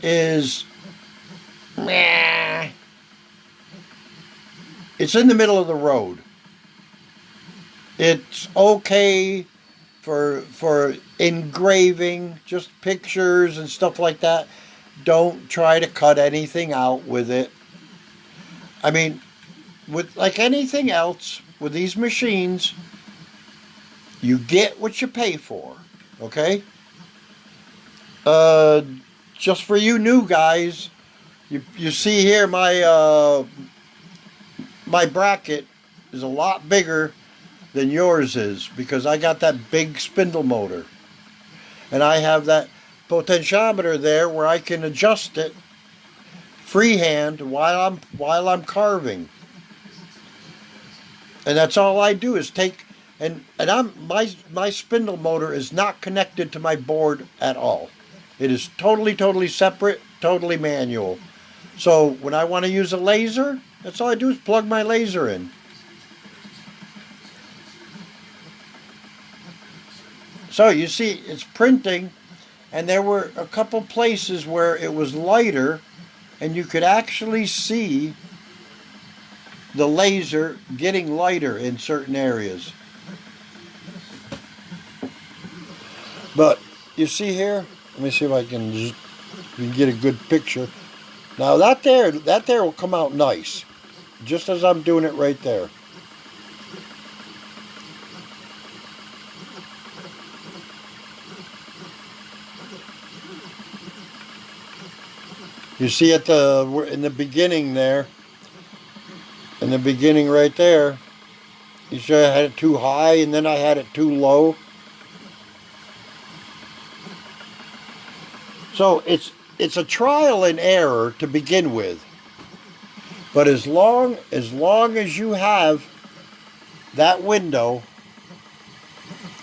S1: is, it's in the middle of the road. It's okay for engraving, just pictures and stuff like that. Don't try to cut anything out with it. I mean, with like anything else, with these machines, you get what you pay for, okay? Just for you new guys, you see here my my bracket is a lot bigger than yours is because I got that big spindle motor. And I have that potentiometer there where I can adjust it freehand while I'm carving. And that's all I do is take and my spindle motor is not connected to my board at all. It is totally separate, totally manual. So when I want to use a laser, that's all I do is plug my laser in. So you see it's printing, and there were a couple places where it was lighter and you could actually see the laser getting lighter in certain areas. But you see here, let me see if I can get a good picture. Now that there will come out nice, just as I'm doing it right there. You see in the beginning there, in the beginning right there, you see I had it too high and then I had it too low. So it's a trial and error to begin with. But as long as you have that window,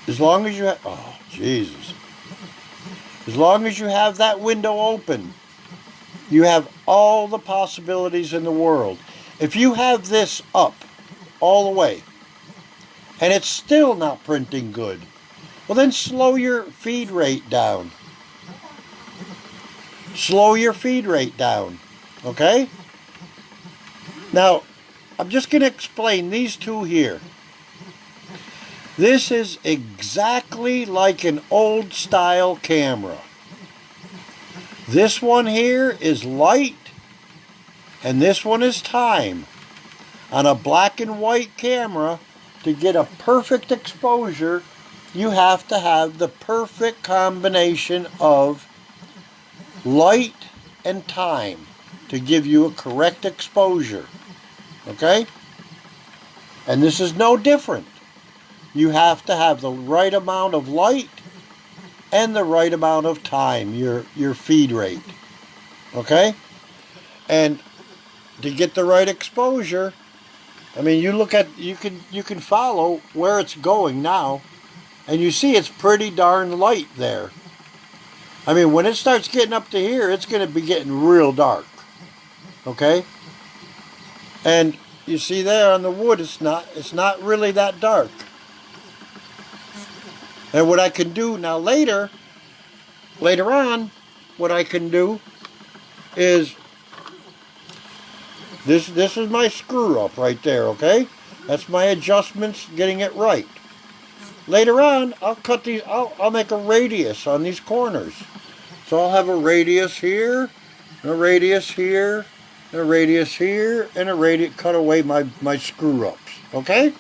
S1: as long as you have, oh Jesus, as long as you have that window open, you have all the possibilities in the world. If you have this up all the way and it's still not printing good, well then slow your feed rate down. Slow your feed rate down, okay? Now, I'm just going to explain these two here. This is exactly like an old style camera. This one here is light, and this one is time. On a black and white camera, to get a perfect exposure, you have to have the perfect combination of light and time to give you a correct exposure. Okay? And this is no different. You have to have the right amount of light and the right amount of time, your feed rate. Okay? And to get the right exposure, I mean, you can follow where it's going now, and you see it's pretty darn light there. I mean, when it starts getting up to here, it's going to be getting real dark. Okay? And you see there on the wood, it's not really that dark. And what I can do now later on, what I can do is this is my screw up right there, okay? That's my adjustments, getting it right. Later on, I'll cut these, I'll make a radius on these corners. So I'll have a radius here, and a radius here, and a radius here, and a radius, cut away my screw ups, okay?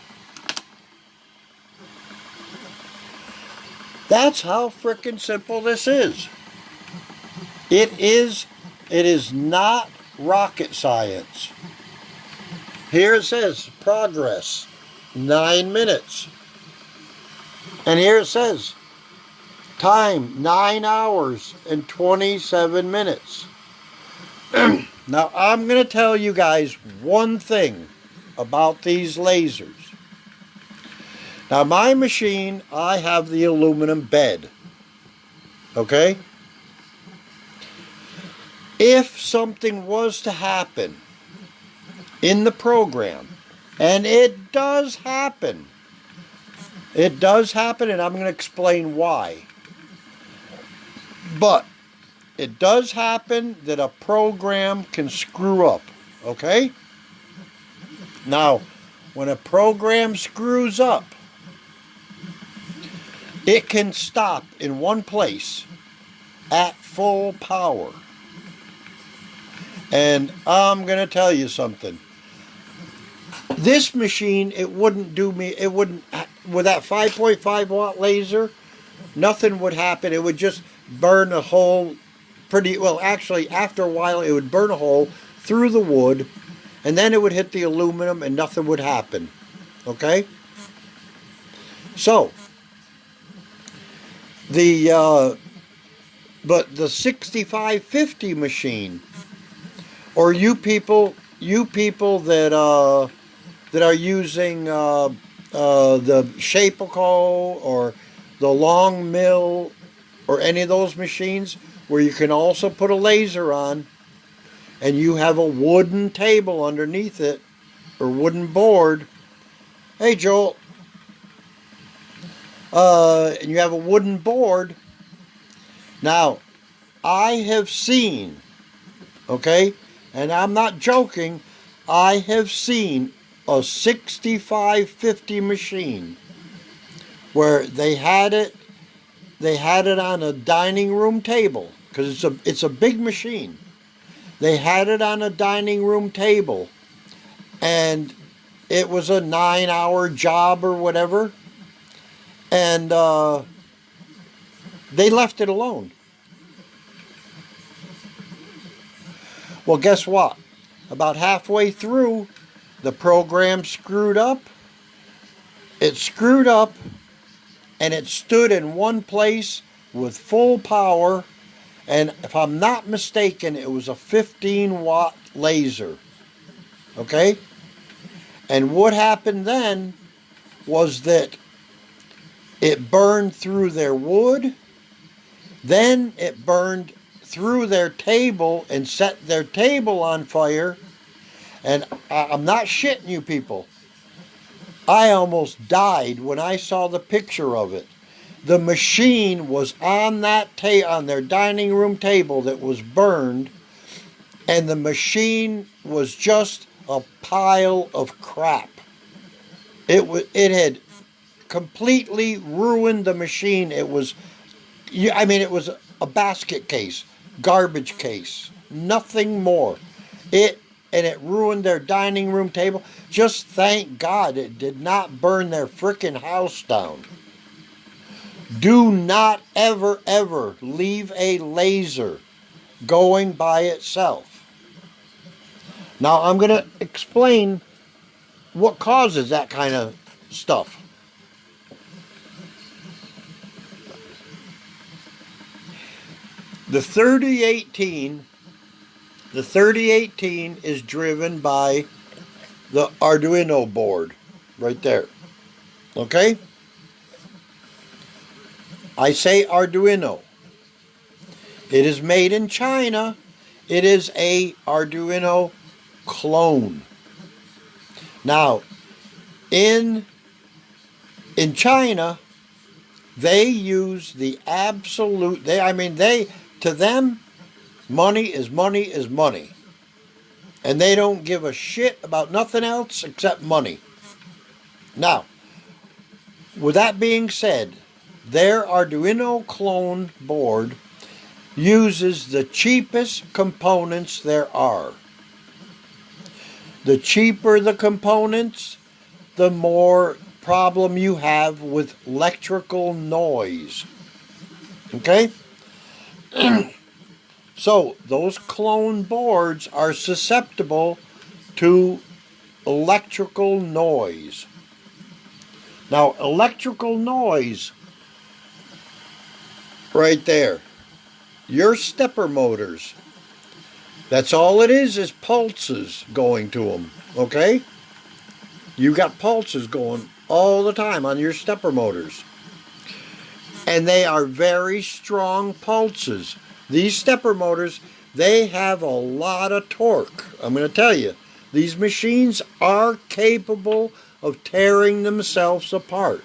S1: That's how frickin' simple this is. It is not rocket science. Here it says progress, 9 minutes. And here it says time, 9 hours and 27 minutes. Now I'm going to tell you guys one thing about these lasers. Now my machine, I have the aluminum bed. Okay? If something was to happen in the program, and it does happen, and I'm going to explain why. But it does happen that a program can screw up, okay? Now, when a program screws up, it can stop in one place at full power. And I'm going to tell you something. This machine, it wouldn't do me, it wouldn't, with that 5.5 watt laser, nothing would happen. It would just burn a hole pretty, well actually after a while it would burn a hole through the wood, and then it would hit the aluminum and nothing would happen. Okay? So, but the 6550 machine, or you people that are using the Shapeco or the Long Mill or any of those machines where you can also put a laser on, and you have a wooden table underneath it or wooden board. Hey Joel. And you have a wooden board. Now, I have seen, okay, and I'm not joking, I have seen a 6550 machine where they had it on a dining room table, because it's a big machine. They had it on a dining room table, and it was a 9-hour job or whatever. And they left it alone. Well, guess what? About halfway through, the program screwed up. It screwed up, and it stood in one place with full power. And if I'm not mistaken, it was a 15-watt laser. Okay? And what happened then was that it burned through their wood, then it burned through their table and set their table on fire. And I'm not shitting you people. I almost died when I saw the picture of it. The machine was on that on their dining room table that was burned, and the machine was just a pile of crap. It had completely ruined the machine. It was a basket case garbage case. Nothing more. It ruined their dining room table. Just thank God it did not burn their frickin' house down. Do not ever, ever leave a laser going by itself. Now I'm going to explain what causes that kind of stuff. The 3018 is driven by the Arduino board right there. Okay? I say Arduino. It is made in China. It is a Arduino clone. Now, in China, they use the absolute, to them, money is money is money. And they don't give a shit about nothing else except money. Now, with that being said, their Arduino clone board uses the cheapest components there are. The cheaper the components, the more problem you have with electrical noise. Okay? So, those clone boards are susceptible to electrical noise. Now, electrical noise, right there, your stepper motors, that's all it is pulses going to them, okay? You got pulses going all the time on your stepper motors. And they are very strong pulses. These stepper motors, they have a lot of torque. I'm going to tell you, these machines are capable of tearing themselves apart.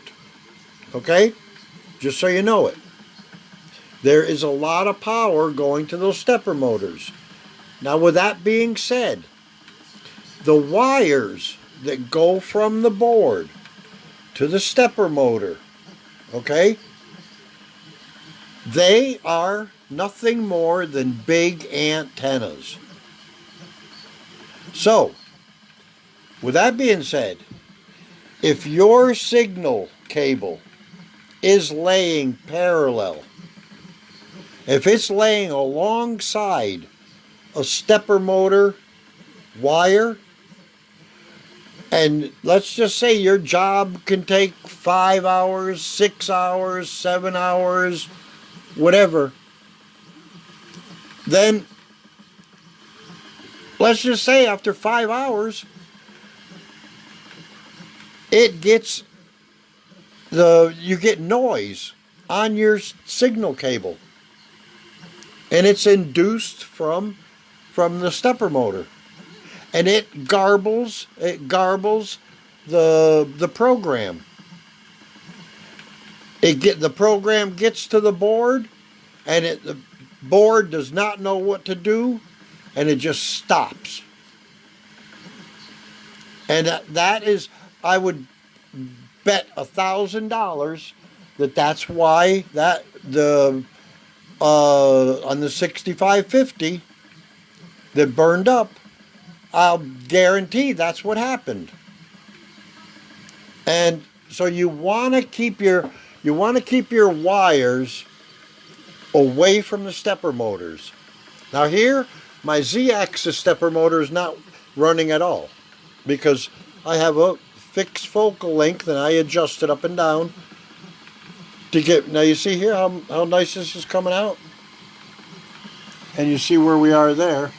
S1: Okay? Just so you know it. There is a lot of power going to those stepper motors. Now, with that being said, the wires that go from the board to the stepper motor, okay, they are nothing more than big antennas. So, with that being said, if your signal cable is laying parallel, if it's laying alongside a stepper motor wire, and let's just say your job can take 5 hours, 6 hours, 7 hours, whatever, then let's just say after 5 hours, you get noise on your signal cable, and it's induced from the stepper motor, and it garbles the program. The program gets to the board, and the board does not know what to do, and it just stops. And that is, I would bet $1,000 that's why on the 6550 that burned up, I'll guarantee that's what happened. And so you want to keep your wires away from the stepper motors. Now here, my Z-axis stepper motor is not running at all because I have a fixed focal length and I adjust it up and down to get. Now you see here how nice this is coming out, and you see where we are there.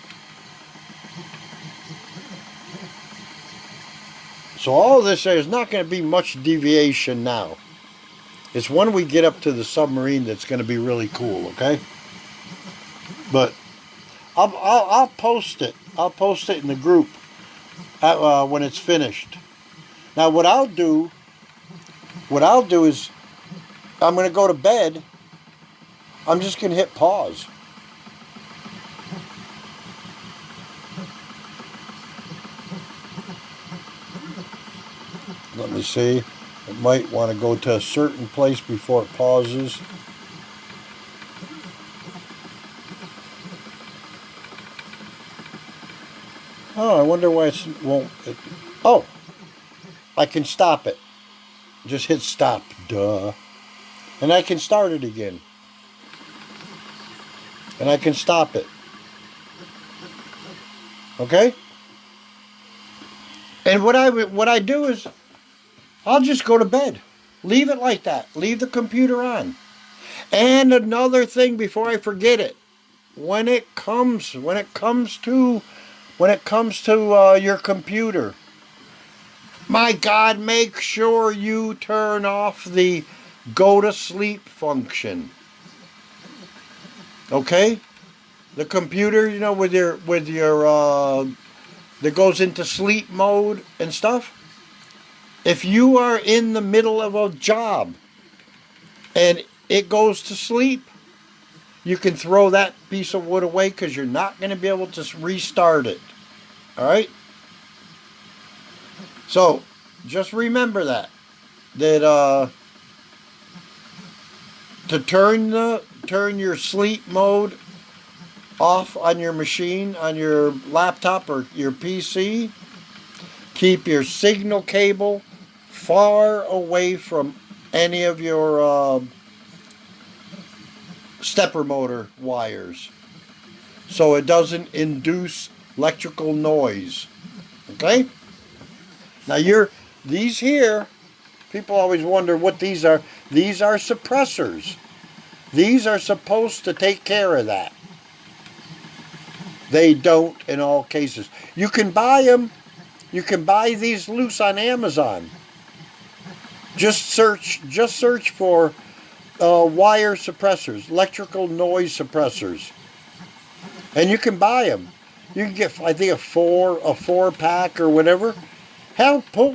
S1: So all of this, there's not going to be much deviation now. It's when we get up to the submarine that's going to be really cool, okay? But I'll post it. I'll post it in the group when it's finished. Now what I'll do is I'm going to go to bed. I'm just going to hit pause. Let me see. It might want to go to a certain place before it pauses. Oh, I wonder why it won't. Oh, I can stop it. Just hit stop. Duh. And I can start it again. And I can stop it. Okay? And what I do is I'll just go to bed. Leave it like that. Leave the computer on. And another thing before I forget it, when it comes to your computer, my God, make sure you turn off the go to sleep function. Okay? The computer, you know, with your that goes into sleep mode and stuff. If you are in the middle of a job and it goes to sleep, you can throw that piece of wood away because you're not going to be able to restart it. All right? So, just remember that to turn your sleep mode off on your machine, on your laptop or your PC, keep your signal cable far away from any of your stepper motor wires so it doesn't induce electrical noise. Okay? Now these here, people always wonder what these are. These are suppressors. These are supposed to take care of that. They don't in all cases. You can buy them. You can buy these loose on Amazon. Just search for wire suppressors, electrical noise suppressors, and you can buy them. You can get, I think, a four pack or whatever. Hell, put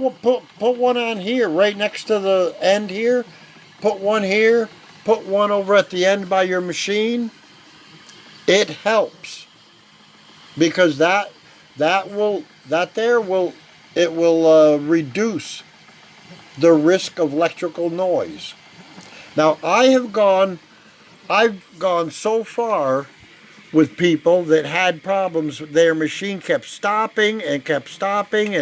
S1: one on here, right next to the end here. Put one here. Put one over at the end by your machine. It helps because that will reduce the risk of electrical noise. Now, I've gone so far with people that had problems. Their machine kept stopping, and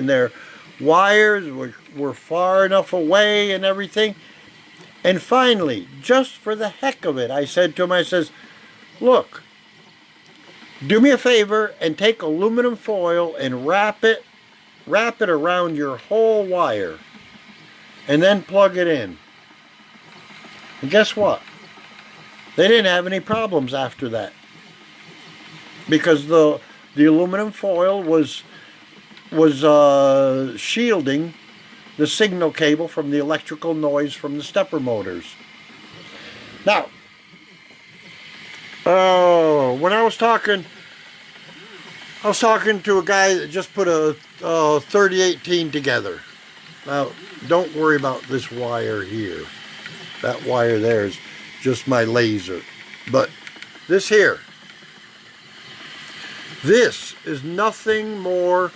S1: their wires were far enough away and everything. And finally, just for the heck of it, I said to him, I says, look, do me a favor and take aluminum foil and wrap it around your whole wire and then plug it in. And guess what? They didn't have any problems after that because the aluminum foil was shielding the signal cable from the electrical noise from the stepper motors. Now, when I was talking to a guy that just put a 3018 together. Now, don't worry about this wire here. That wire there is just my laser. But this here, this is nothing more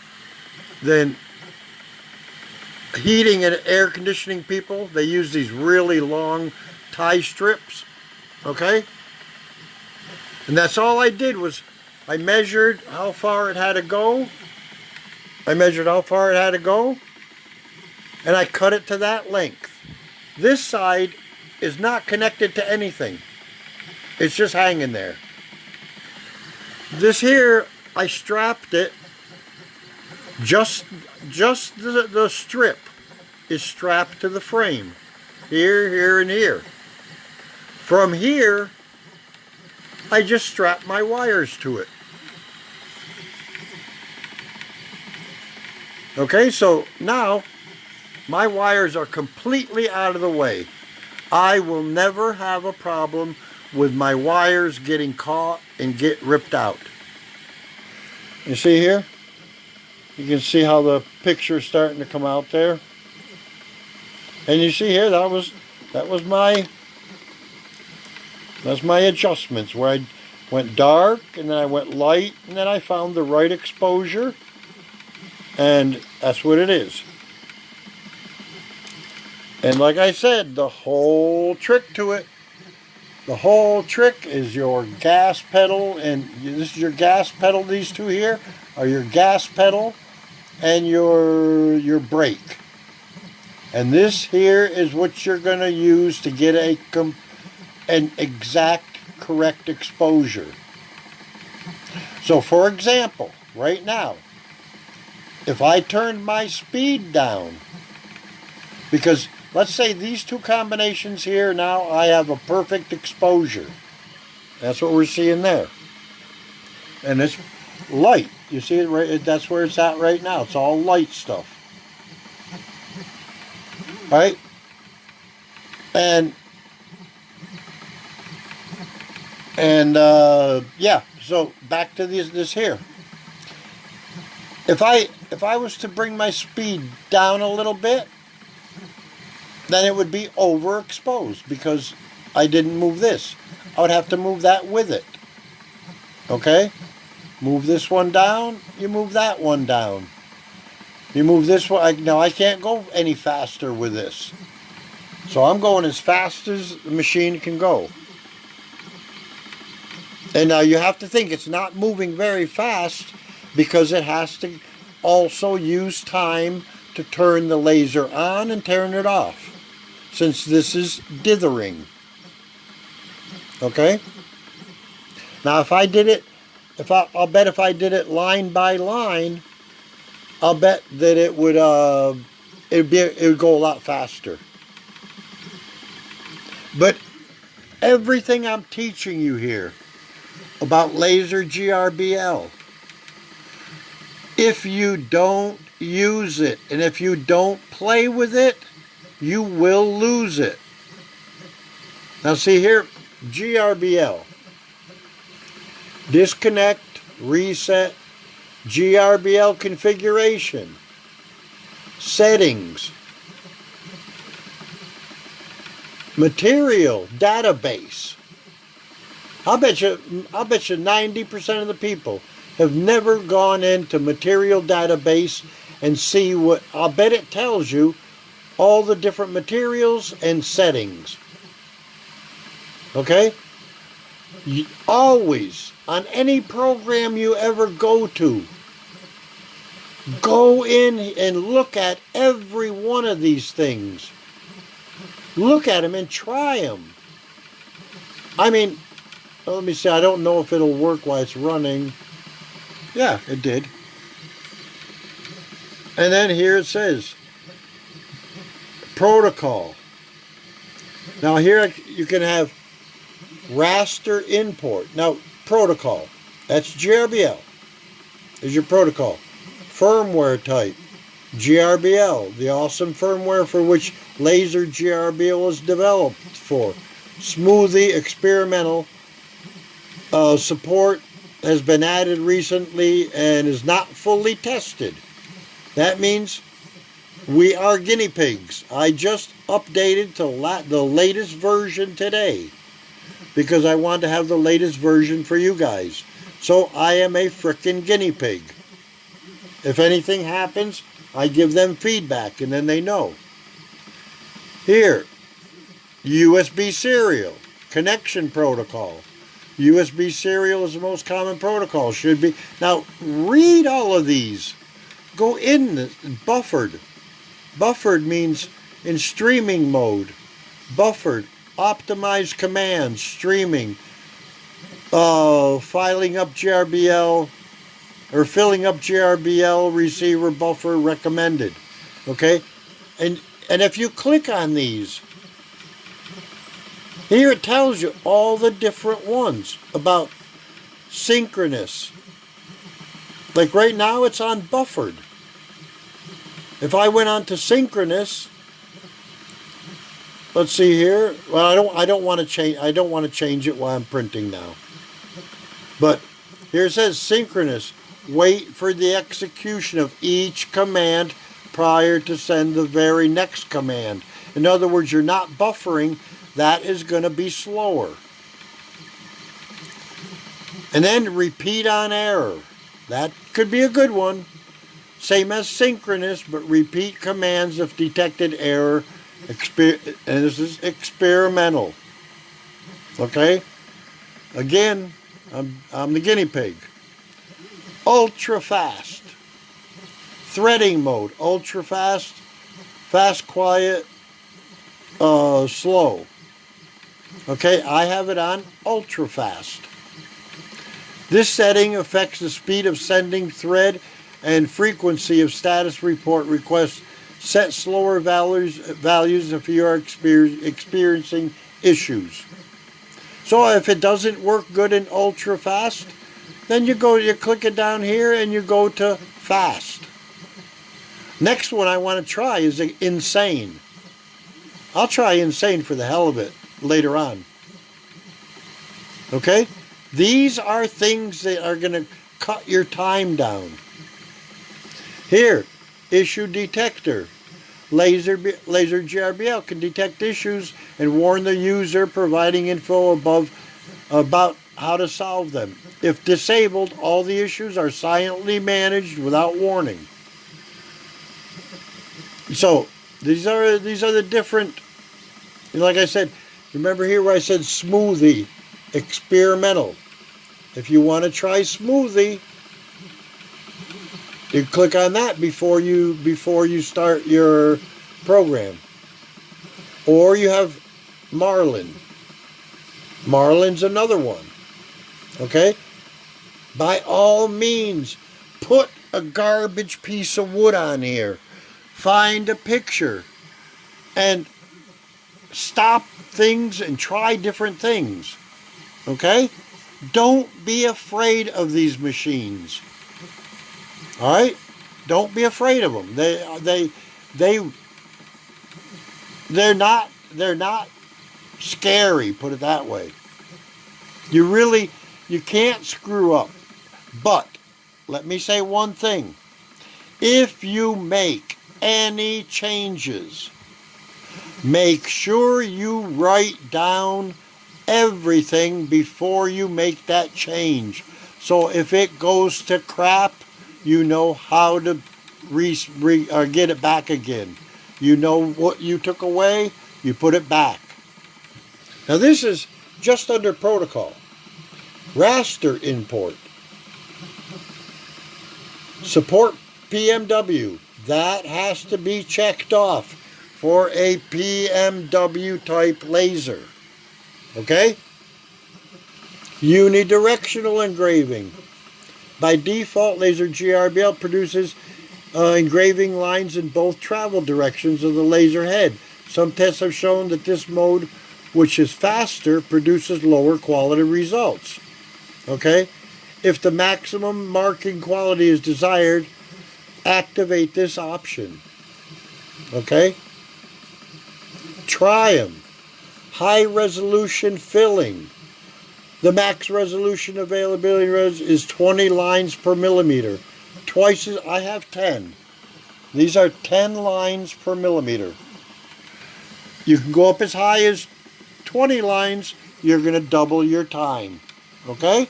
S1: than heating and air conditioning people. They use these really long tie strips, okay? And that's all I did was I measured how far it had to go. And I cut it to that length. This side is not connected to anything. It's just hanging there. This here, I strapped it. Just the strip is strapped to the frame. Here, and here. From here, I just strap my wires to it. Okay, so now my wires are completely out of the way. I will never have a problem with my wires getting caught and get ripped out. You see here? You can see how the picture is starting to come out there. And you see here, that's my adjustments where I went dark and then I went light and then I found the right exposure, and that's what it is. And like I said, the whole trick to it, the whole trick is your gas pedal, and this is your gas pedal. These two here are your gas pedal and your brake. And this here is what you're going to use to get an exact correct exposure. So for example, right now, if I turned my speed down, because let's say these two combinations here, now I have a perfect exposure. That's what we're seeing there. And it's light. You see it right? That's where it's at right now. It's all light stuff. Right? And yeah, so back to this here. If I was to bring my speed down a little bit, then it would be overexposed because I didn't move this. I would have to move that with it. Okay? Move this one down, you move that one down. You move this one. Now I can't go any faster with this. So I'm going as fast as the machine can go. And now you have to think it's not moving very fast because it has to also use time to turn the laser on and turn it off, since this is dithering. Okay? Now if I did it, I'll bet if I did it line by line, I'll bet that it would go a lot faster. But everything I'm teaching you here about LaserGrbl, if you don't use it and if you don't play with it, you will lose it. Now see here, GRBL. Disconnect, reset, GRBL configuration, settings, material database. I'll bet you 90% of the people have never gone into material database and see what, I'll bet it tells you all the different materials and settings. Okay? Always, on any program you ever go to, go in and look at every one of these things. Look at them and try them. I mean, let me see, I don't know if it'll work while it's running. Yeah, it did. And then here it says, protocol. Now here you can have raster import. Now, protocol. That's GRBL. Is your protocol. Firmware type. GRBL. The awesome firmware for which LaserGrbl was developed for. Smoothie experimental. Support has been added recently and is not fully tested. That means we are guinea pigs. I just updated to the latest version today, because I want to have the latest version for you guys. So I am a frickin' guinea pig. If anything happens, I give them feedback and then they know. Here, USB serial, connection protocol. USB serial is the most common protocol, should be. Now, read all of these. Go in buffered. Buffered means in streaming mode. Buffered. Optimize commands, streaming, filing up GRBL, or filling up GRBL receiver buffer recommended. Okay? And if you click on these, here it tells you all the different ones about synchronous. Like right now it's on buffered. If I went on to synchronous, let's see here. Well, I don't want to change it while I'm printing now. But here it says synchronous. Wait for the execution of each command prior to send the very next command. In other words, you're not buffering. That is going to be slower. And then repeat on error. That could be a good one. Same as synchronous, but repeat commands if detected error. And this is experimental. Okay? Again, I'm the guinea pig. ultra fast. Threading mode, ultra fast, fast, quiet, slow. Okay, I have it on ultra fast. This setting affects the speed of sending thread and frequency of status report requests. Set slower values if you are experiencing issues. So if it doesn't work good in ultra fast, then you click it down here and you go to fast. Next one I want to try is insane. I'll try insane for the hell of it later on. Okay? These are things that are going to cut your time down. Here, issue detector. LaserGrbl can detect issues and warn the user, providing info about how to solve them. If disabled, all the issues are silently managed without warning. So these are the different. Like I said, remember here where I said smoothie, experimental. If you want to try smoothie, you click on that before you start your program. Or you have Marlin. Marlin's another one. Okay? By all means, put a garbage piece of wood on here. Find a picture and stop things and try different things. Okay? Don't be afraid of these machines. All right? Don't be afraid of them. They're not scary, put it that way. You can't screw up. But let me say one thing. If you make any changes, make sure you write down everything before you make that change. So if it goes to crap, you know how to get it back again. You know what you took away, you put it back. Now this is just under protocol. Raster import. Support PMW. That has to be checked off for a PMW type laser. Okay? Unidirectional engraving. By default, LaserGrbl produces engraving lines in both travel directions of the laser head. Some tests have shown that this mode, which is faster, produces lower quality results. Okay? If the maximum marking quality is desired, activate this option. Okay? Try them. High resolution filling. The max resolution availability is 20 lines per millimeter. Twice as I have 10. These are 10 lines per millimeter. You can go up as high as 20 lines. You're going to double your time. Okay?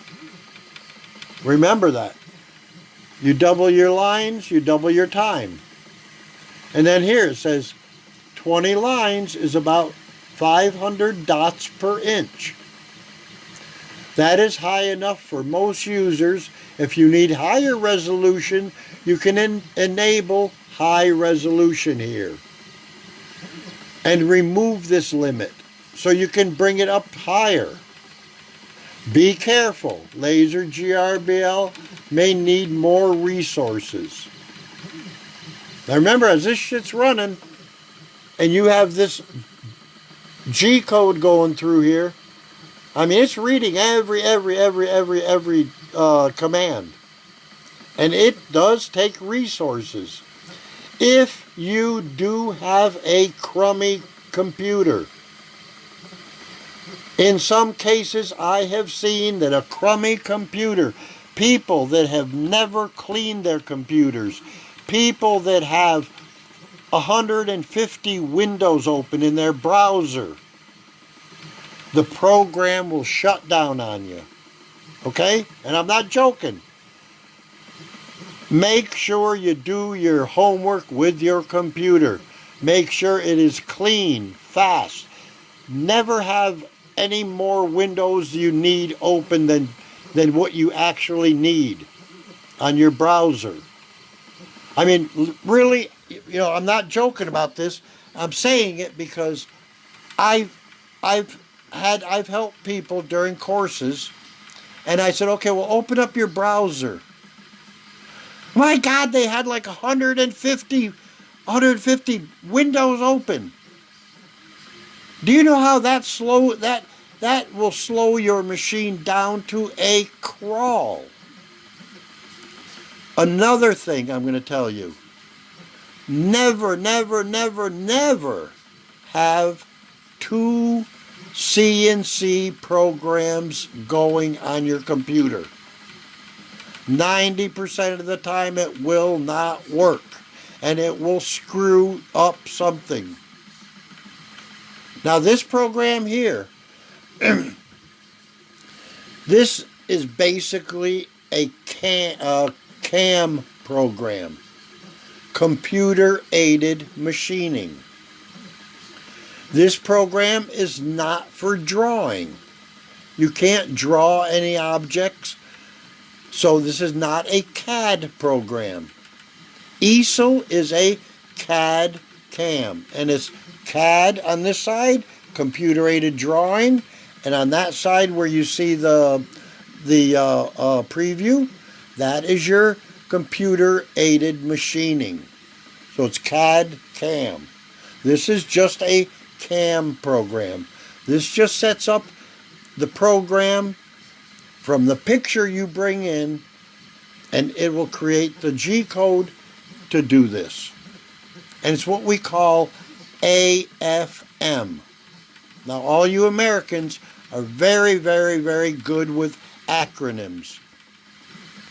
S1: Remember that. You double your lines, you double your time. And then here it says 20 lines is about 500 dots per inch. That is high enough for most users. If you need higher resolution, you can enable high resolution here. And remove this limit so you can bring it up higher. Be careful. LaserGrbl may need more resources. Now remember, as this shit's running, and you have this G code going through here, I mean, it's reading every command. And it does take resources. If you do have a crummy computer, in some cases I have seen that a crummy computer, people that have never cleaned their computers, people that have 150 windows open in their browser, the program will shut down on you. Okay? And I'm not joking. Make sure you do your homework with your computer. Make sure it is clean, fast. Never have any more windows you need open than what you actually need. on your browser. I mean, really, you know, I'm not joking about this. I'm saying it because I've helped people during courses, and I said, okay, well, open up your browser. My God, they had like 150 windows open. Do you know how that will slow your machine down to a crawl? Another thing I'm going to tell you. Never, never, never, never have two CNC programs going on your computer. 90% of the time it will not work, and it will screw up something. Now this program here, this is basically a CAM program, computer aided machining. This program is not for drawing. You can't draw any objects, so this is not a CAD program. Easel is a CAD CAM, and it's CAD on this side, computer aided drawing, and on that side where you see the preview, that is your computer aided machining. So it's CAD CAM. This is just a CAM program. This just sets up the program from the picture you bring in, and it will create the G code to do this. And it's what we call AFM. Now, all you Americans are very, very, very good with acronyms.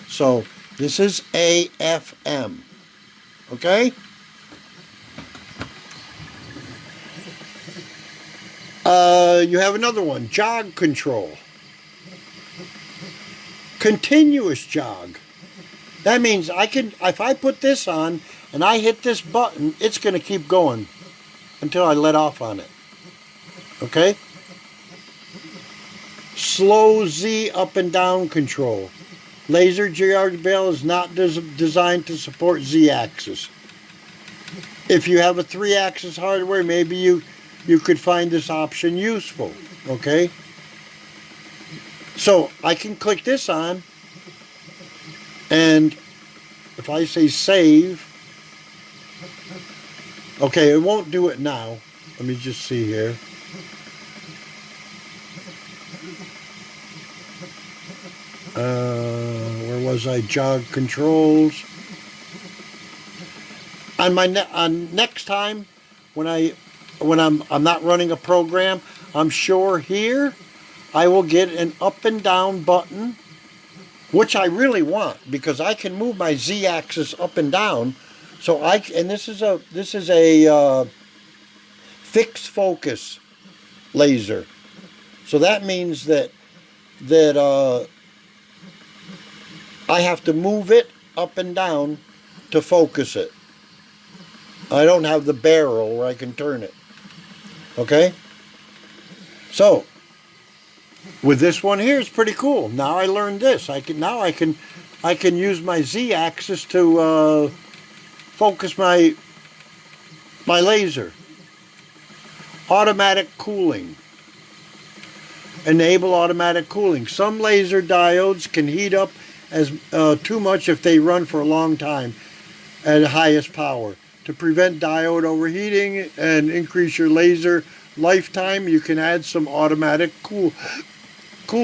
S1: So, this is AFM. Okay? You have another one, jog control. Continuous jog. That means if I put this on and I hit this button, it's going to keep going until I let off on it. Okay? Slow Z up and down control. LaserGrbl is not designed to support Z-axis. If you have a 3-axis hardware, maybe you could find this option useful. Okay? So I can click this on, and if I say save, okay, it won't do it now. Let me just see here. Where was I? Jog controls. On next time, when I'm not running a program, I'm sure here I will get an up and down button, which I really want because I can move my Z-axis up and down. So this is a fixed focus laser. So that means that I have to move it up and down to focus it. I don't have the barrel where I can turn it. Okay? So with this one here, it's pretty cool. Now I learned this. I can use my Z-axis to focus my laser. Automatic cooling. Enable automatic cooling. Some laser diodes can heat up as too much if they run for a long time at highest power. To prevent diode overheating and increase your laser lifetime, you can add some automatic cool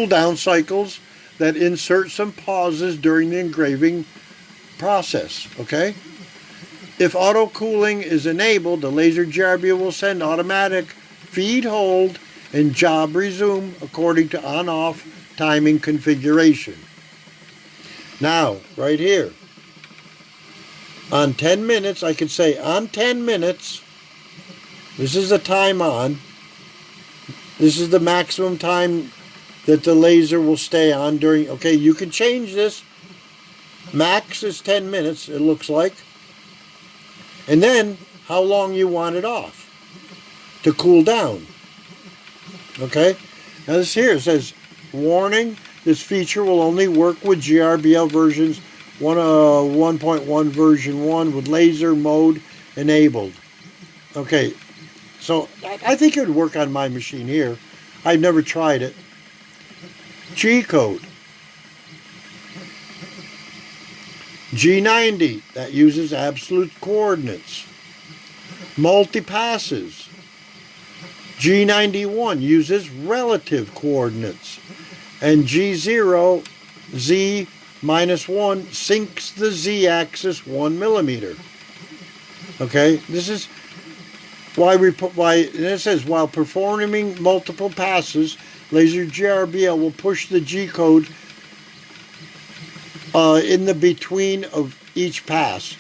S1: down cycles that insert some pauses during the engraving process. Okay? If auto cooling is enabled, the LaserGrbl will send automatic feed hold and job resume according to on-off timing configuration. Now, right here, on 10 minutes, I can say on 10 minutes, this is the time on, this is the maximum time that the laser will stay on during, okay, you can change this. Max is 10 minutes, it looks like. And then, how long you want it off to cool down. Okay? Now this here says, warning, this feature will only work with GRBL versions 1.1 version 1 with laser mode enabled. Okay, so I think it would work on my machine here. I've never tried it. G-code. G90, that uses absolute coordinates. Multi-passes. G91 uses relative coordinates. And G0, Z minus 1, syncs the Z-axis 1 millimeter. Okay, this is why and it says, while performing multiple passes, LaserGrbl will push the G-code in the between of each pass.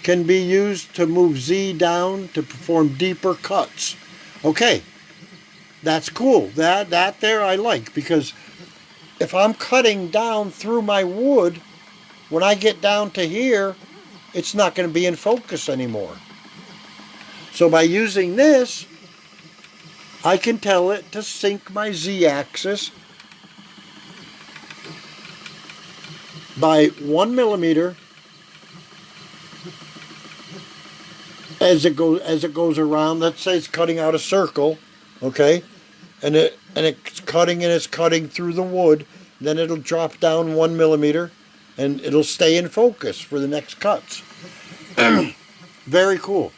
S1: Can be used to move Z down to perform deeper cuts. Okay, that's cool. That there I like, because if I'm cutting down through my wood, when I get down to here, it's not going to be in focus anymore. So by using this, I can tell it to sync my Z-axis by 1 millimeter as it goes around. Let's say it's cutting out a circle, okay, and it's cutting through the wood. Then it'll drop down 1 millimeter, and it'll stay in focus for the next cuts. Very cool.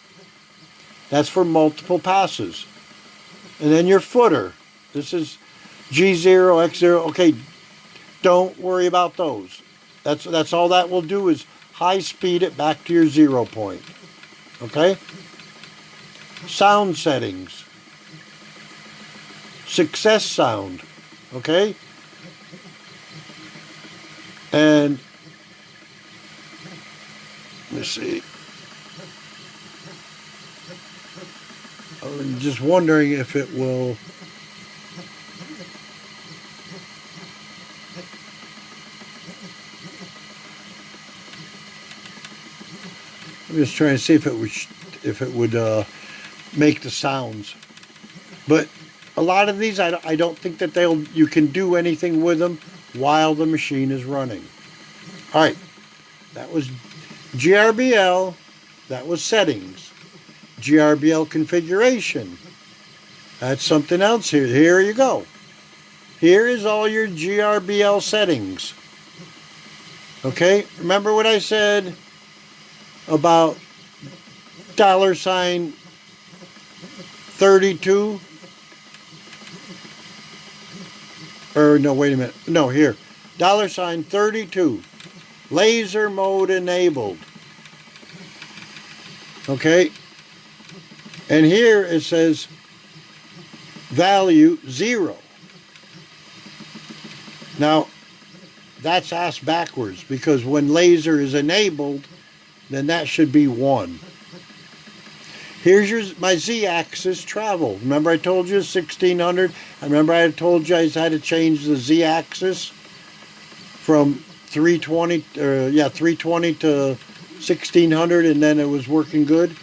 S1: That's for multiple passes. And then your footer. This is G0, X0. Okay, don't worry about those. That's all that will do, is high speed it back to your 0 point. Okay? Sound settings. Success sound. Okay? And let me see. I'm just wondering if it will. I'm just trying to see if it would make the sounds. But a lot of these, I don't think that you can do anything with them while the machine is running. All right, that was GRBL. That was settings. GRBL configuration. That's something else here. Here you go. Here is all your GRBL settings. Okay, remember what I said about $32? Or no, wait a minute. No, here. $32. Laser mode enabled. Okay. And here it says value 0. Now, that's asked backwards, because when laser is enabled, then that should be 1. Here's my Z-axis travel. Remember I told you 1600? I remember I told you I had to change the Z-axis from 320 to 1600, and then it was working good.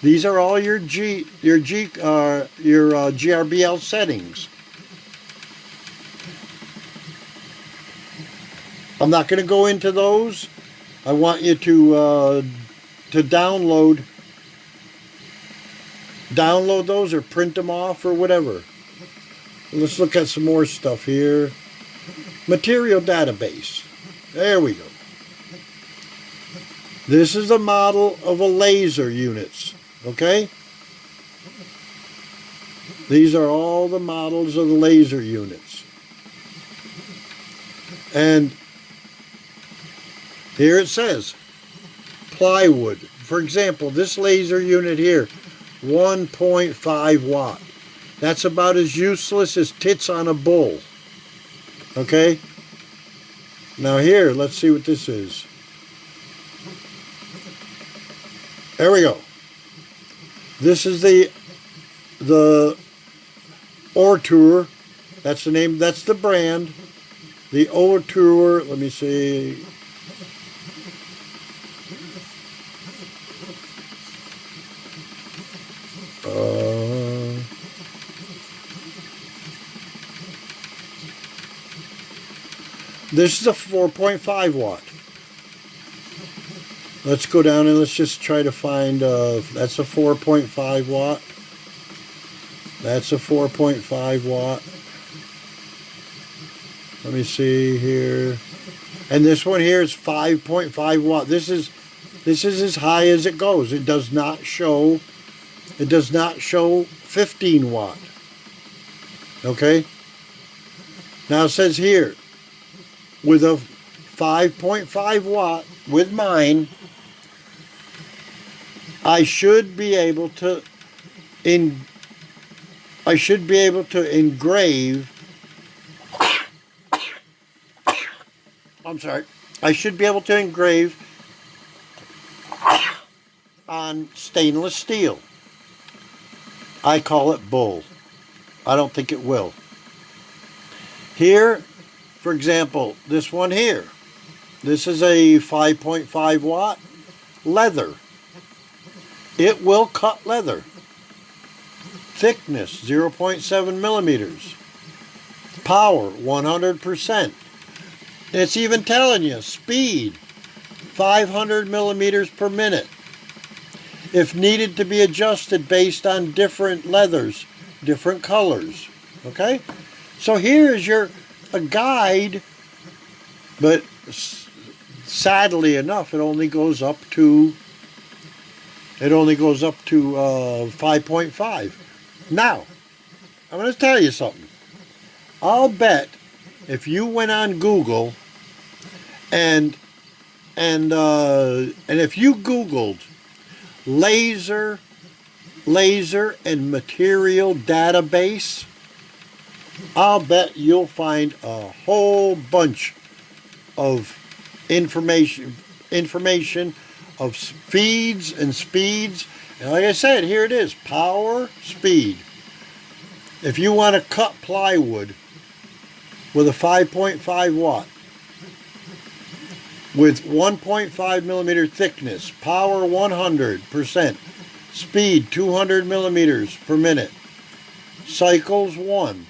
S1: These are all your GRBL settings. I'm not going to go into those. I want you to download those or print them off or whatever. Let's look at some more stuff here. Material database. There we go. This is a model of a laser units. Okay? These are all the models of the laser units. And here it says plywood. For example, this laser unit here, 1.5 watt. That's about as useless as tits on a bull. Okay? Now here, let's see what this is. There we go. This is the Ortour. That's the name, that's the brand. The Ortour, let me see. This is a 4.5 watt. Let's go down and let's just try to find, that's a 4.5 watt. That's a 4.5 watt. Let me see here. And this one here is 5.5 watt. This is as high as it goes. It does not show 15 watt. Okay? Now it says here, with a 5.5 watt, with mine, I should be able to engrave. I'm sorry. I should be able to engrave on stainless steel. I call it bull. I don't think it will. Here, for example, this one here. This is a 5.5 watt leather. It will cut leather. Thickness 0.7 millimeters. Power 100%. It's even telling you speed 500 millimeters per minute. If needed to be adjusted based on different leathers, different colors. Okay? So here is a guide, but sadly enough, it only goes up to 5.5. Now, I'm going to tell you something. I'll bet if you went on Google and if you Googled laser and material database, I'll bet you'll find a whole bunch of information of feeds and speeds. And like I said, here it is, power, speed. If you want to cut plywood with a 5.5 watt, with 1.5 millimeter thickness, power 100%, speed 200 millimeters per minute, cycles 1.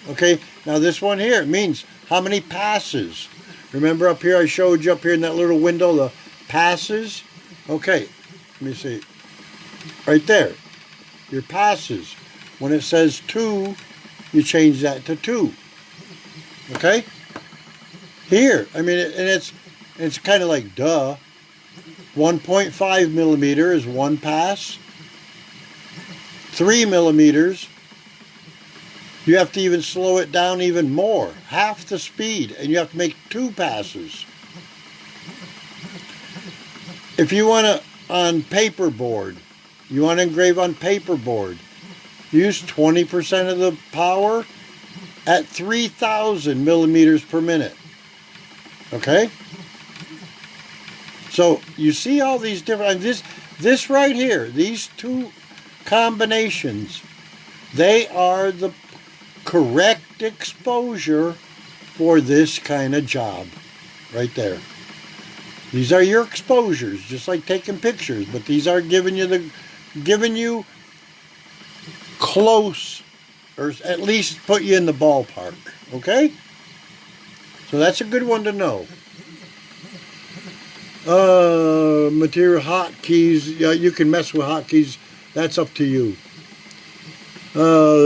S1: Okay, now this one here, it means how many passes. Remember up here, I showed you up here in that little window, the passes? Okay, let me see. Right there, your passes. When it says 2, you change that to 2. Okay? Here, I mean, and it's kind of like duh. 1.5 millimeter is 1 pass. 3 millimeters, you have to even slow it down even more, half the speed, and you have to make 2 passes. If you want to, on paperboard, you want to engrave on paperboard, use 20% of the power at 3,000 millimeters per minute. Okay? So you see all these different, this right here, these 2 combinations, they are the correct exposure for this kind of job right there. These are your exposures, just like taking pictures, but these are giving you close, or at least put you in the ballpark. Okay? So that's a good one to know. Material hotkeys. Yeah, you can mess with hotkeys. That's up to you.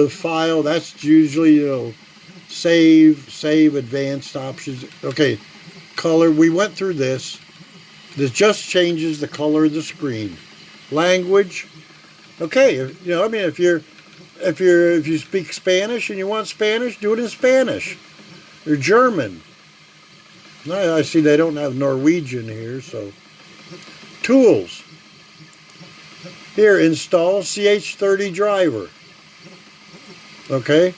S1: File. That's usually save advanced options. Okay. Color. We went through this. This just changes the color of the screen. Language. Okay. I mean, if you speak Spanish and you want Spanish, do it in Spanish. Or German. I see they don't have Norwegian here, so. Tools. Here, install CH30 driver. Okay.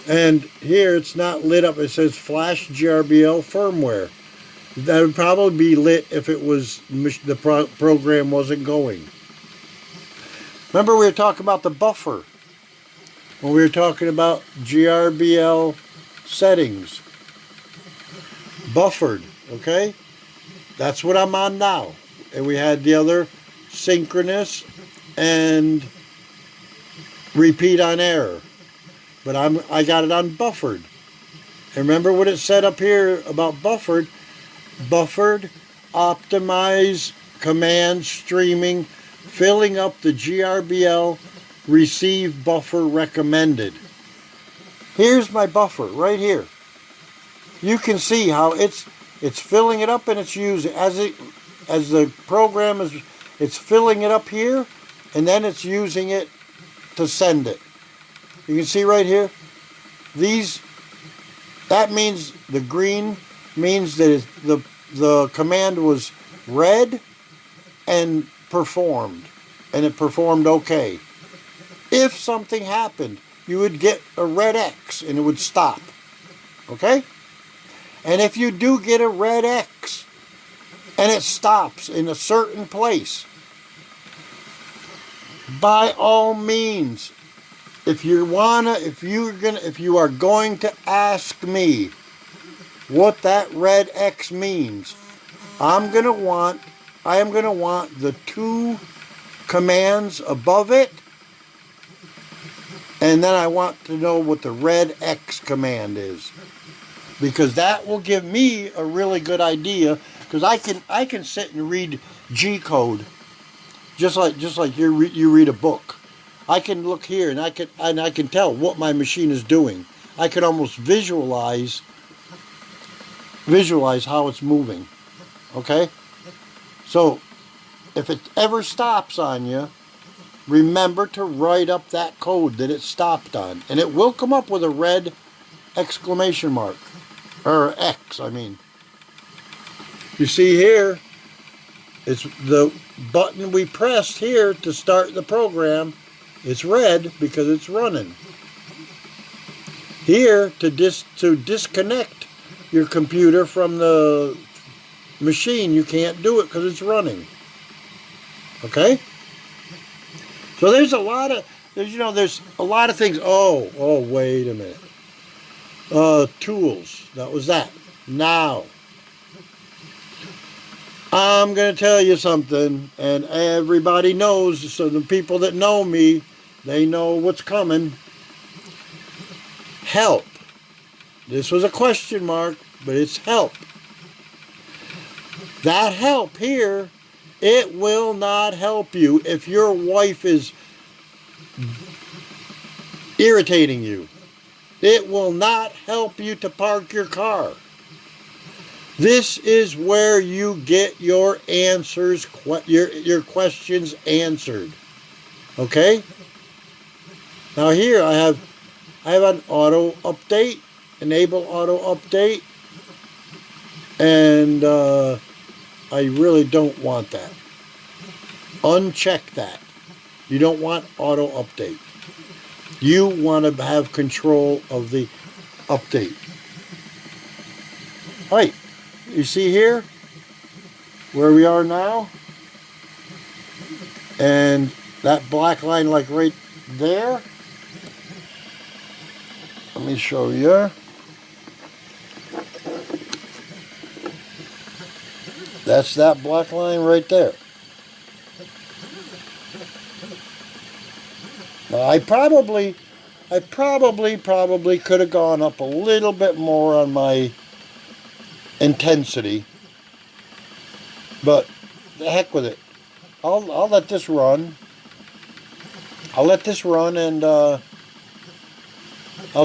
S1: And here it's not lit up. It says flash GRBL firmware. That would probably be lit if it was the program wasn't going. Remember we were talking about the buffer when we were talking about GRBL settings. Buffered, okay? That's what I'm on now. And we had the other synchronous and repeat on error. But I got it on buffered. And remember what it said up here about buffered? Buffered optimize command streaming, filling up the GRBL receive buffer recommended. Here's my buffer right here. You can see how it's filling it up and it's using as the program is, it's filling it up here and then it's using it to send it. You can see right here, that means the green means that the command was read and performed, and it performed okay. If something happened, you would get a red X and it would stop. Okay? And if you do get a red X and it stops in a certain place, by all means, if you are going to ask me what that red X means, I am going to want the two commands above it, and then I want to know what the red X command is, because that will give me a really good idea. Because I can sit and read G code, just like you read a book. I can look here and I can tell what my machine is doing. I can almost visualize how it's moving. Okay? So if it ever stops on you, remember to write up that code that it stopped on, and it will come up with a red exclamation mark, or X, I mean. You see here, it's the button we pressed here to start the program. It's red because it's running. Here, to disconnect your computer from the machine, you can't do it because it's running. Okay? So there's a lot of things. Oh, wait a minute. Tools. That was that. Now, I'm going to tell you something, and everybody knows, so the people that know me, they know what's coming. Help. This was a question mark, but it's help. That help here, it will not help you if your wife is irritating you. It will not help you to park your car. This is where you get your answers, your questions answered. Okay? Now here I have an auto update, enable auto update, and I really don't want that. Uncheck that. You don't want auto update. You want to have control of the update. All right. You see here where we are now, and that black line like right there. Let me show you. That's that black line right there. Now I probably could have gone up a little bit more on my intensity, but the heck with it. I'll let this run. I'll let this run, and I'll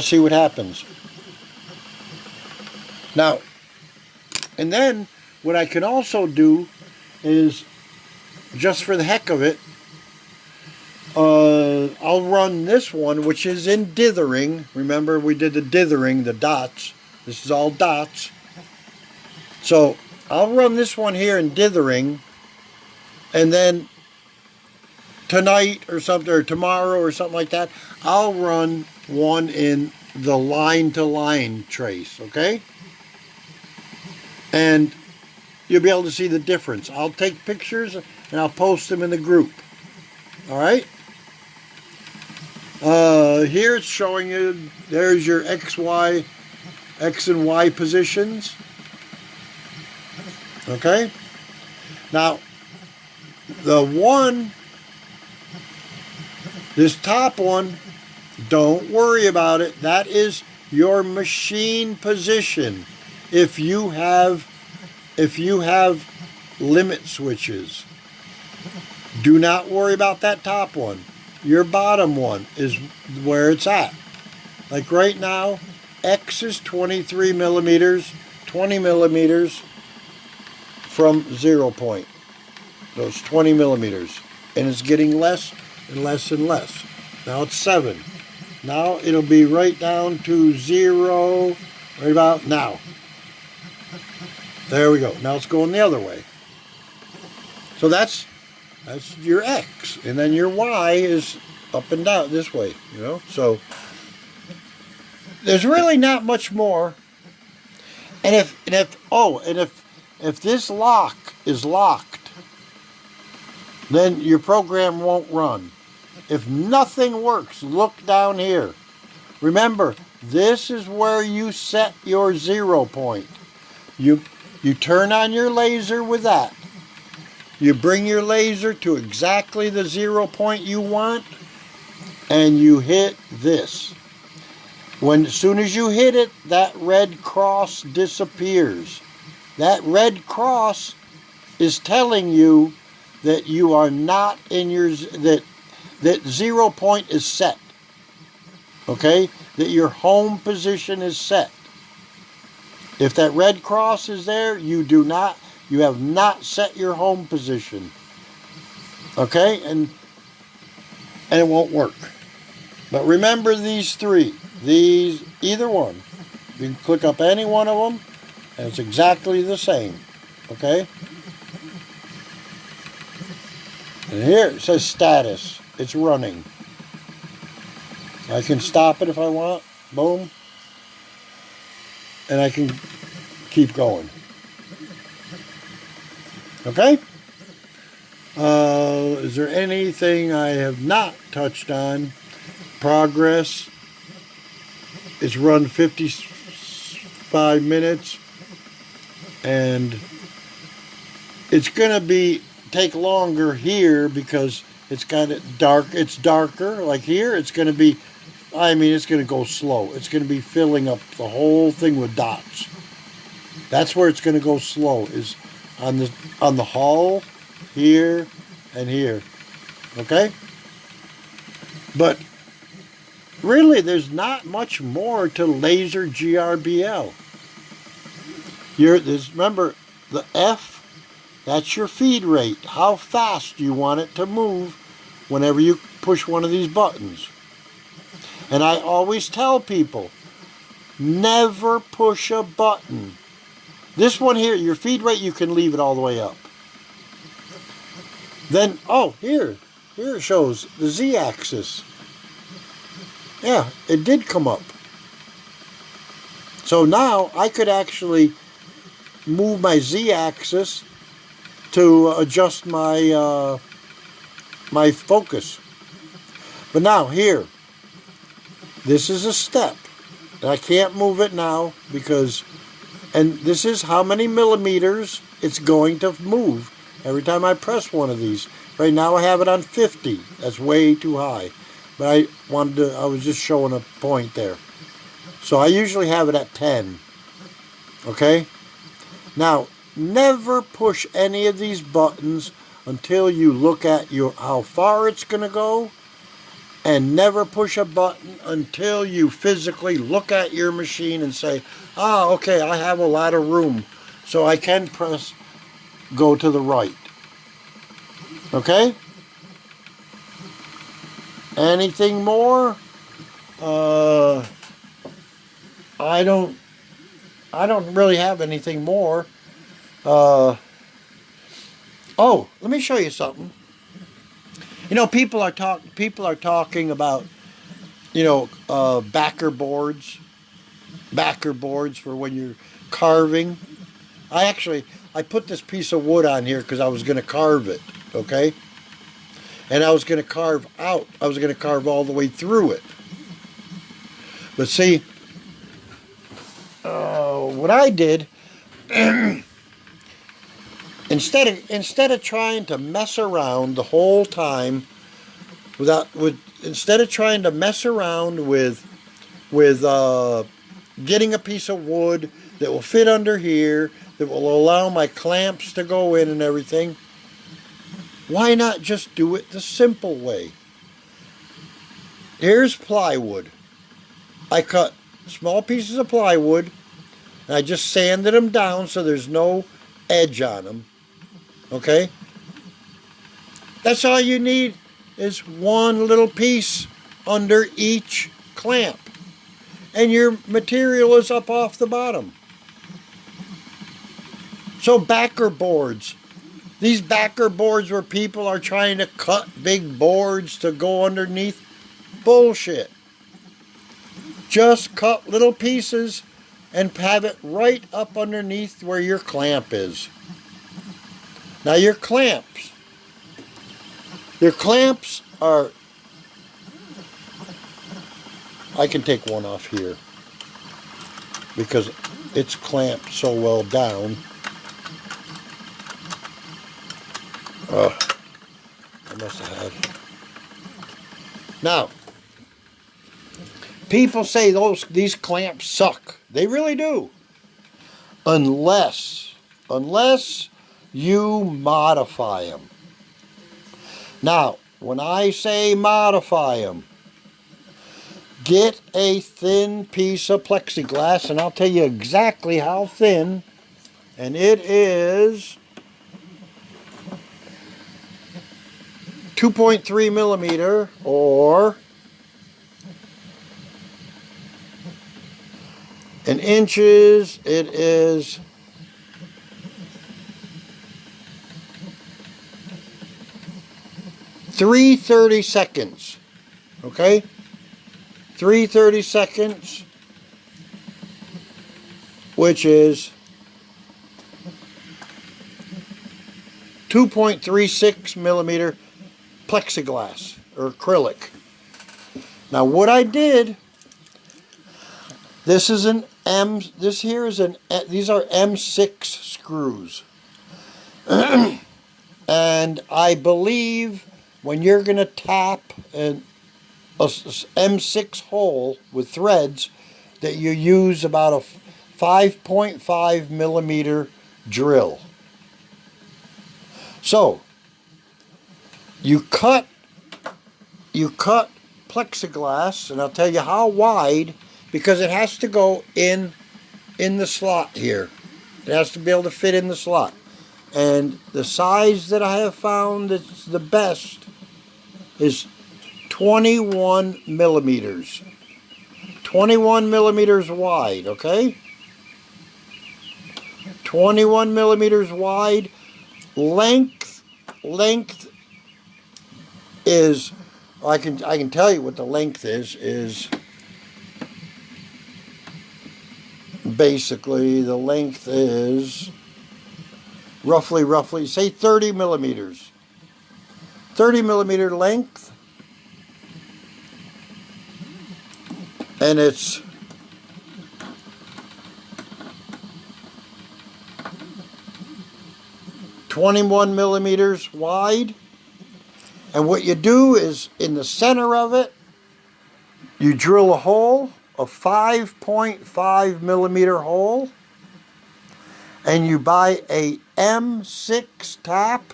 S1: see what happens. Now, and then what I can also do is, just for the heck of it, I'll run this one, which is in dithering. Remember, we did the dithering, the dots. This is all dots. So I'll run this one here in dithering, and then tonight or something, or tomorrow or something like that, I'll run one in the line-to-line trace, okay? And you'll be able to see the difference. I'll take pictures and I'll post them in the group. All right? Here it's showing you, there's your X and Y positions. Okay? Now, this top one, don't worry about it. That is your machine position. If you have limit switches. Do not worry about that top one. Your bottom one is where it's at. Like right now, X is 23 millimeters, 20 millimeters from 0 point. Those 20 millimeters. And it's getting less and less and less. Now it's 7. Now it'll be right down to 0, right about now. There we go. Now it's going the other way. So that's your X. And then your Y is up and down this way, you know. So there's really not much more. And if this lock is locked, then your program won't run. If nothing works, look down here. Remember, this is where you set your 0 point. You turn on your laser with that. You bring your laser to exactly the 0 point you want, and you hit this. As soon as you hit it, that red cross disappears. That red cross is telling you that you are not in your, that 0 point is set. Okay? That your home position is set. If that red cross is there, you have not set your home position. Okay? And it won't work. But remember these three. Either one. You can click up any one of them, and it's exactly the same. Okay? And here it says status. It's running. I can stop it if I want. Boom. And I can keep going. Okay? Is there anything I have not touched on? Progress. It's run 55 minutes. And it's going to take longer here because it's got it dark. It's darker. Like here, it's going to be, it's going to go slow. It's going to be filling up the whole thing with dots. That's where it's going to go slow, is on the hull, here, and here. Okay? But really, there's not much more to LaserGrbl. Remember, the F, that's your feed rate. How fast you want it to move whenever you push one of these buttons. And I always tell people, never push a button. This one here, your feed rate, you can leave it all the way up. Then, here it shows the Z-axis. Yeah, it did come up. So now I could actually move my Z-axis to adjust my my focus. But now here, this is a step. And I can't move it now because, and this is how many millimeters it's going to move every time I press one of these. Right now I have it on 50. That's way too high. But I was just showing a point there. So I usually have it at 10. Okay? Now, never push any of these buttons until you look at how far it's going to go. And never push a button until you physically look at your machine and say, okay, I have a lot of room. So I can go to the right. Okay? Anything more? I don't really have anything more. Let me show you something. You know, people are talking about, backer boards for when you're carving. I put this piece of wood on here because I was going to carve it, okay? And I was going to carve all the way through it. But see, what I did, instead of trying to mess around the whole time, instead of trying to mess around with getting a piece of wood, that will fit under here, that will allow my clamps to go in and everything. Why not just do it the simple way? Here's plywood. I cut small pieces of plywood and I just sanded them down so there's no edge on them. Okay? That's all you need, is one little piece under each clamp. And your material is up off the bottom. So backer boards. These backer boards where people are trying to cut big boards to go underneath. Bullshit. Just cut little pieces and have it right up underneath where your clamp is. Now your clamps are, I can take one off here because it's clamped so well down. I must have had. Now, people say these clamps suck. They really do. Unless you modify them. Now, when I say modify them, get a thin piece of plexiglass, and I'll tell you exactly how thin, and it is 2.3 millimeter, or in inches, it is 3/32. Okay? 3/32, which is 2.36 millimeter plexiglass or acrylic. Now what I did, these are M6 screws. And I believe when you're going to tap a M6 hole with threads, that you use about a 5.5 millimeter drill. So you cut plexiglass, and I'll tell you how wide, because it has to go in the slot here. It has to be able to fit in the slot. And the size that I have found that's the best is 21 millimeters. 21 millimeters wide, okay? 21 millimeters wide. Length is, I can tell you what the length is basically the length is roughly say 30 millimeters. 30 millimeter length, and it's 21 millimeters wide. And what you do is, in the center of it, you drill a hole, a 5.5 millimeter hole, and you buy a M6 tap,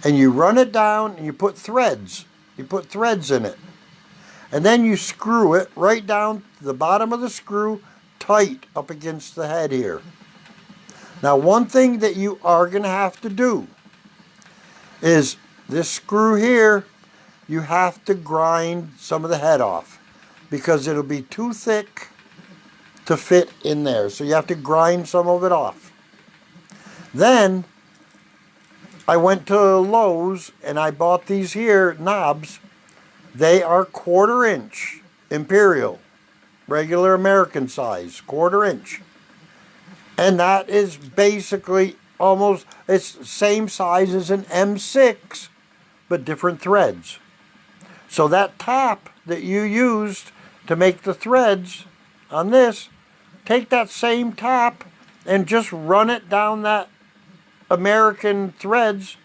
S1: and you run it down, and you put threads. You put threads in it. And then you screw it right down to the bottom of the screw, tight up against the head here. Now, one thing that you are going to have to do is this screw here, you have to grind some of the head off because it'll be too thick to fit in there. So you have to grind some of it off. Then I went to Lowe's and I bought these here knobs. They are 1/4 inch imperial, regular American size, 1/4 inch. And that is basically almost, it's the same size as an M6, but different threads. So that tap that you used to make the threads on this, take that same tap and just run it down that American threads,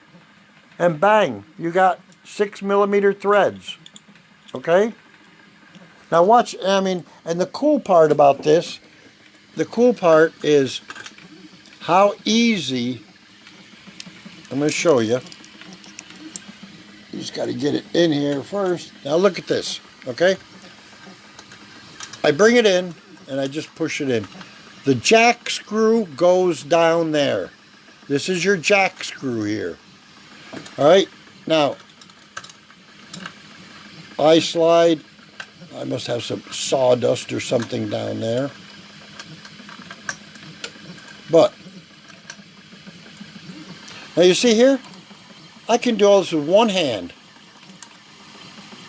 S1: and bang, you got 6 millimeter threads. Okay? Now watch, I mean, and the cool part about this the cool part is how easy. I'm going to show you. You just got to get it in here first. Now look at this, okay? I bring it in and I just push it in. The jack screw goes down there. This is your jack screw here. Alright, now I slide. I must have some sawdust or something down there. But now you see here, I can do all this with one hand.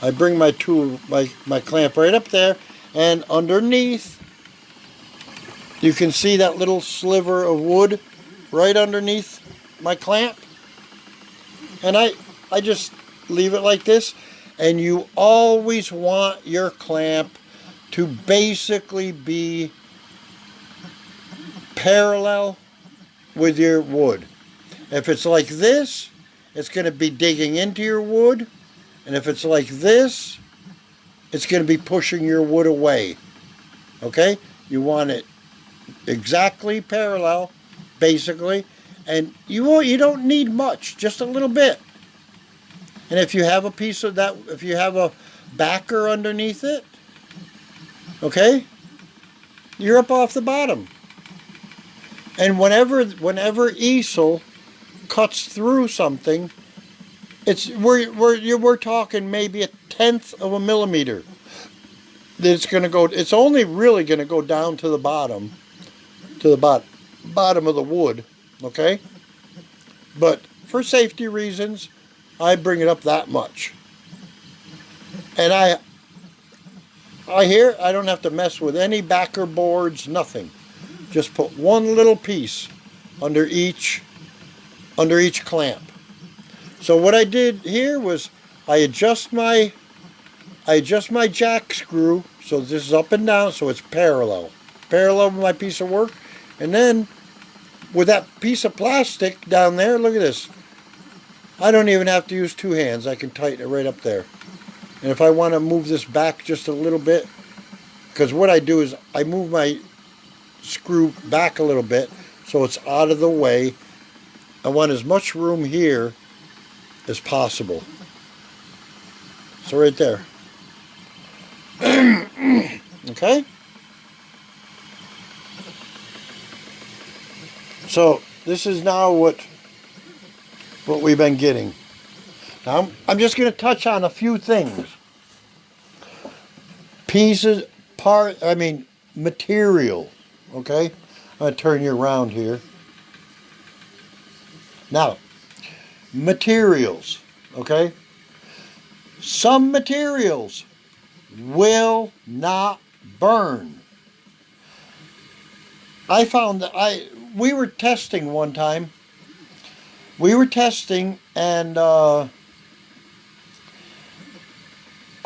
S1: I bring my tool, my clamp right up there, and underneath you can see that little sliver of wood right underneath my clamp. And I just leave it like this. And you always want your clamp to basically be parallel with your wood. If it's like this, it's going to be digging into your wood. And if it's like this, it's going to be pushing your wood away. Okay? You want it exactly parallel, basically. And you don't need much, just a little bit. And if you have a piece of that, if you have a backer underneath it, okay, you're up off the bottom. And whenever easel cuts through something, we're talking maybe 1/10 of a millimeter. It's going to go. It's only really going to go down to the bottom, bottom of the wood, okay. But for safety reasons, I bring it up that much. And I don't have to mess with any backer boards, nothing. Just put one little piece under each clamp. So what I did here was I adjust my jack screw so this is up and down so it's parallel with my piece of work. And then with that piece of plastic down there, look at this. I don't even have to use two hands. I can tighten it right up there. And if I want to move this back just a little bit, because what I do is I move my screw back a little bit so it's out of the way. I want as much room here as possible. So right there. Okay? So this is now what we've been getting. Now I'm just going to touch on a few things. Material. Okay? I'm going to turn you around here. Now, materials. Okay? Some materials will not burn. I found that we were testing one time. We were testing and I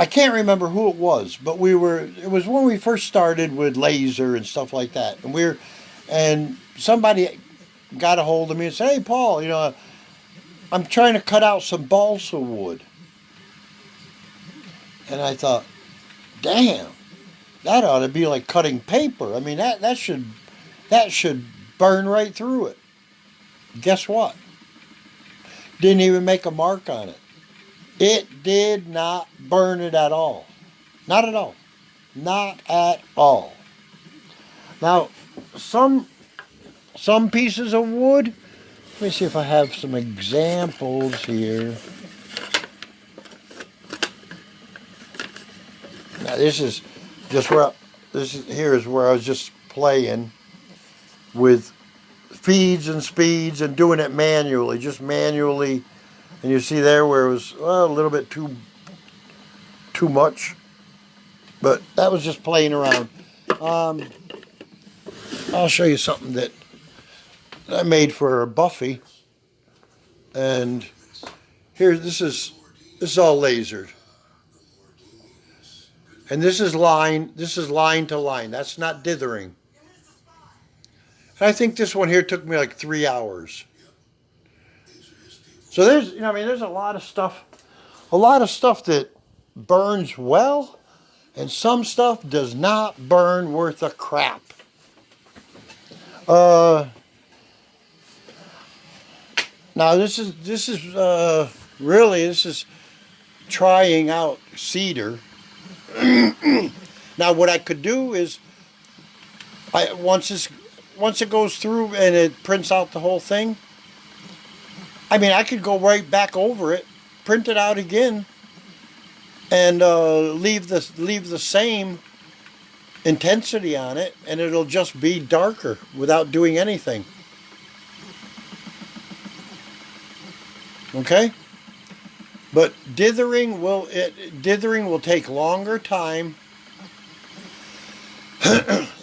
S1: can't remember who it was, but it was when we first started with laser and stuff like that. And somebody got a hold of me and said, "Hey Paul, I'm trying to cut out some balsa wood." And I thought, damn, that ought to be like cutting paper. I mean, that should burn right through it. Guess what? Didn't even make a mark on it. It did not burn it at all. Not at all. Not at all. Now, some pieces of wood, let me see if I have some examples here. Now this is where I was just playing with feeds and speeds and doing it manually, just manually. And you see there where it was a little bit too much, but that was just playing around. I'll show you something that I made for Buffy, and here this is all lasered, and this is line to line. That's not dithering. And I think this one here took me like 3 hours. So there's a lot of stuff that burns well, and some stuff does not burn worth a crap. Uh, Now this is really this is trying out cedar. Now what I could do is once it goes through and it prints out the whole thing. I mean, I could go right back over it, print it out again, and leave the same intensity on it, and it'll just be darker without doing anything. Okay, but dithering will take longer time.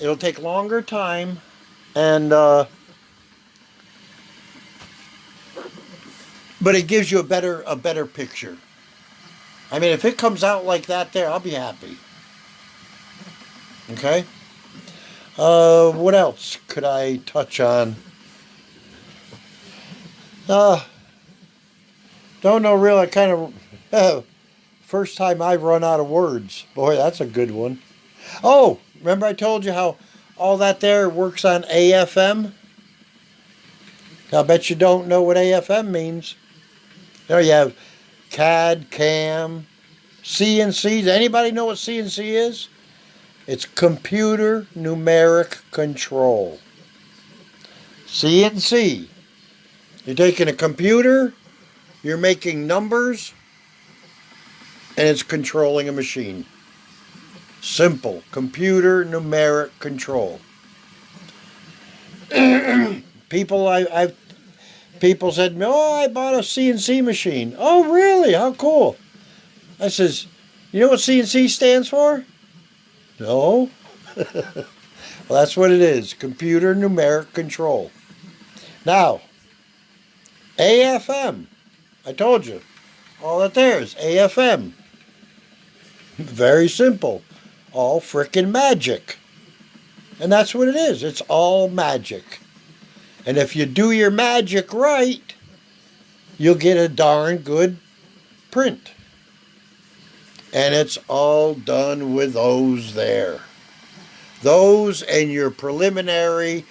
S1: It'll take longer time, and but it gives you a better picture. I mean, if it comes out like that, there, I'll be happy. Okay. What else could I touch on? Don't know really. Kind of first time I've run out of words. Boy, that's a good one. Oh, remember I told you how all that there works on AFM? I bet you don't know what AFM means. There you have CAD, CAM, CNC. Does anybody know what CNC is? It's computer numeric control. CNC. You're taking a computer, you're making numbers, and it's controlling a machine. Simple. Computer numeric control. People said, "Oh, I bought a CNC machine." "Oh, really? How cool." I says, "You know what CNC stands for?" "No." Well, that's what it is. Computer numeric control. Now, AFM. I told you. All that there is AFM. Very simple. All frickin' magic. And that's what it is. It's all magic. And if you do your magic right, you'll get a darn good print. And it's all done with those there. Those and your preliminary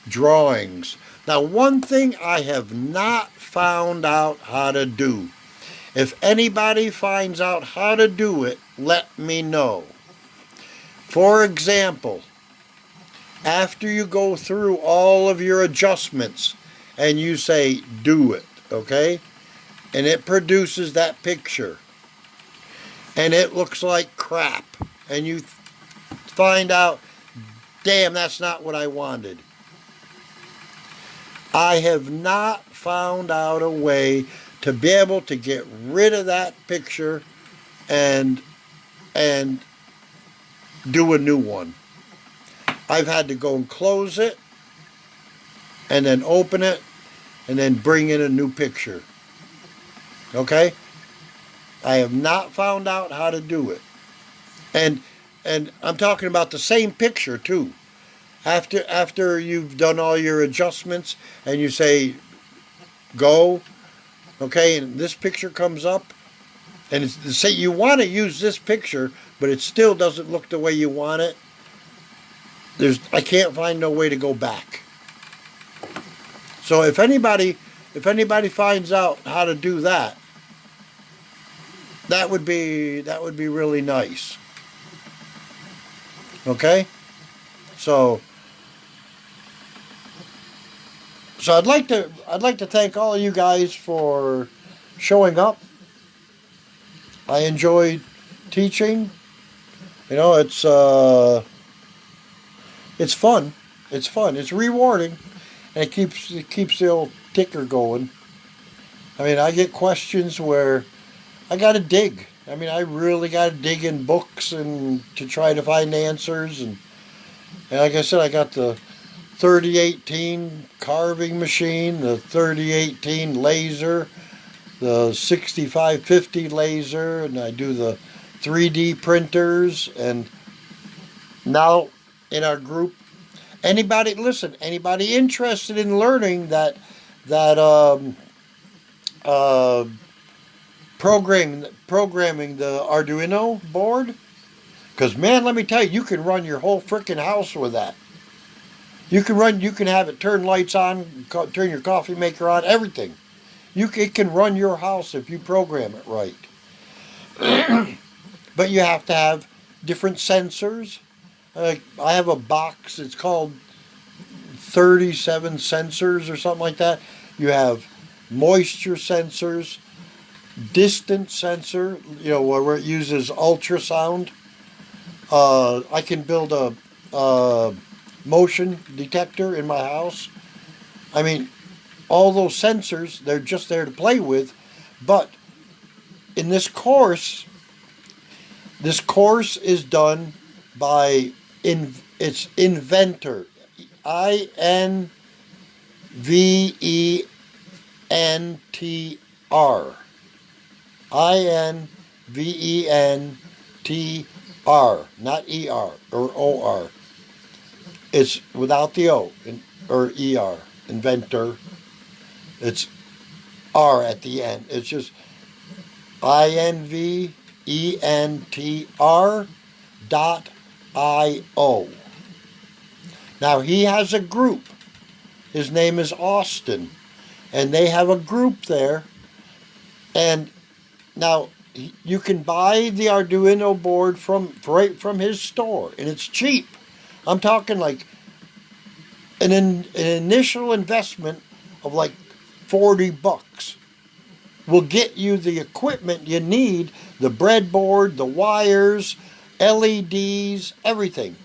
S1: drawings. Now, one thing I have not found out how to do. If anybody finds out how to do it, let me know. For example, after you go through all of your adjustments and you say, do it, okay? And it produces that picture. And it looks like crap. And you find out, damn, that's not what I wanted. I have not found out a way to be able to get rid of that picture and do a new one. I've had to go and close it and then open it and then bring in a new picture. Okay? I have not found out how to do it. And I'm talking about the same picture too. After you've done all your adjustments and you say go, okay, and this picture comes up and say you want to use this picture, but it still doesn't look the way you want it. I can't find no way to go back. So if anybody finds out how to do that, that would be really nice. Okay? So I'd like to thank all of you guys for showing up. I enjoyed teaching. You know, it's fun. It's fun. It's rewarding, and it keeps the old ticker going. I mean, I get questions where I got to dig. I mean, I really got to dig in books and to try to find answers. And like I said, I got the 3018 carving machine, the 3018 laser, the 6550 laser, and I do the 3D printers. And now in our group, anybody interested in learning that programming the Arduino board, because man, let me tell you, you can run your whole freaking house with that. You can have it turn lights on, turn your coffee maker on, everything. It can run your house if you program it right. But you have to have different sensors. I have a box. It's called 37 sensors or something like that. You have moisture sensors, distance sensor, where it uses ultrasound. I can build a motion detector in my house. I mean, all those sensors, they're just there to play with. But in this course is done by its inventor, INVENTR. INVENTR, not ER or OR. It's without the O or ER, inventor. It's R at the end. It's just INVENTR.io. Now he has a group. His name is Austin. And they have a group there. And now you can buy the Arduino board right from his store. And it's cheap. I'm talking like an initial investment of like $40 will get you the equipment you need, the breadboard, the wires, LEDs, everything.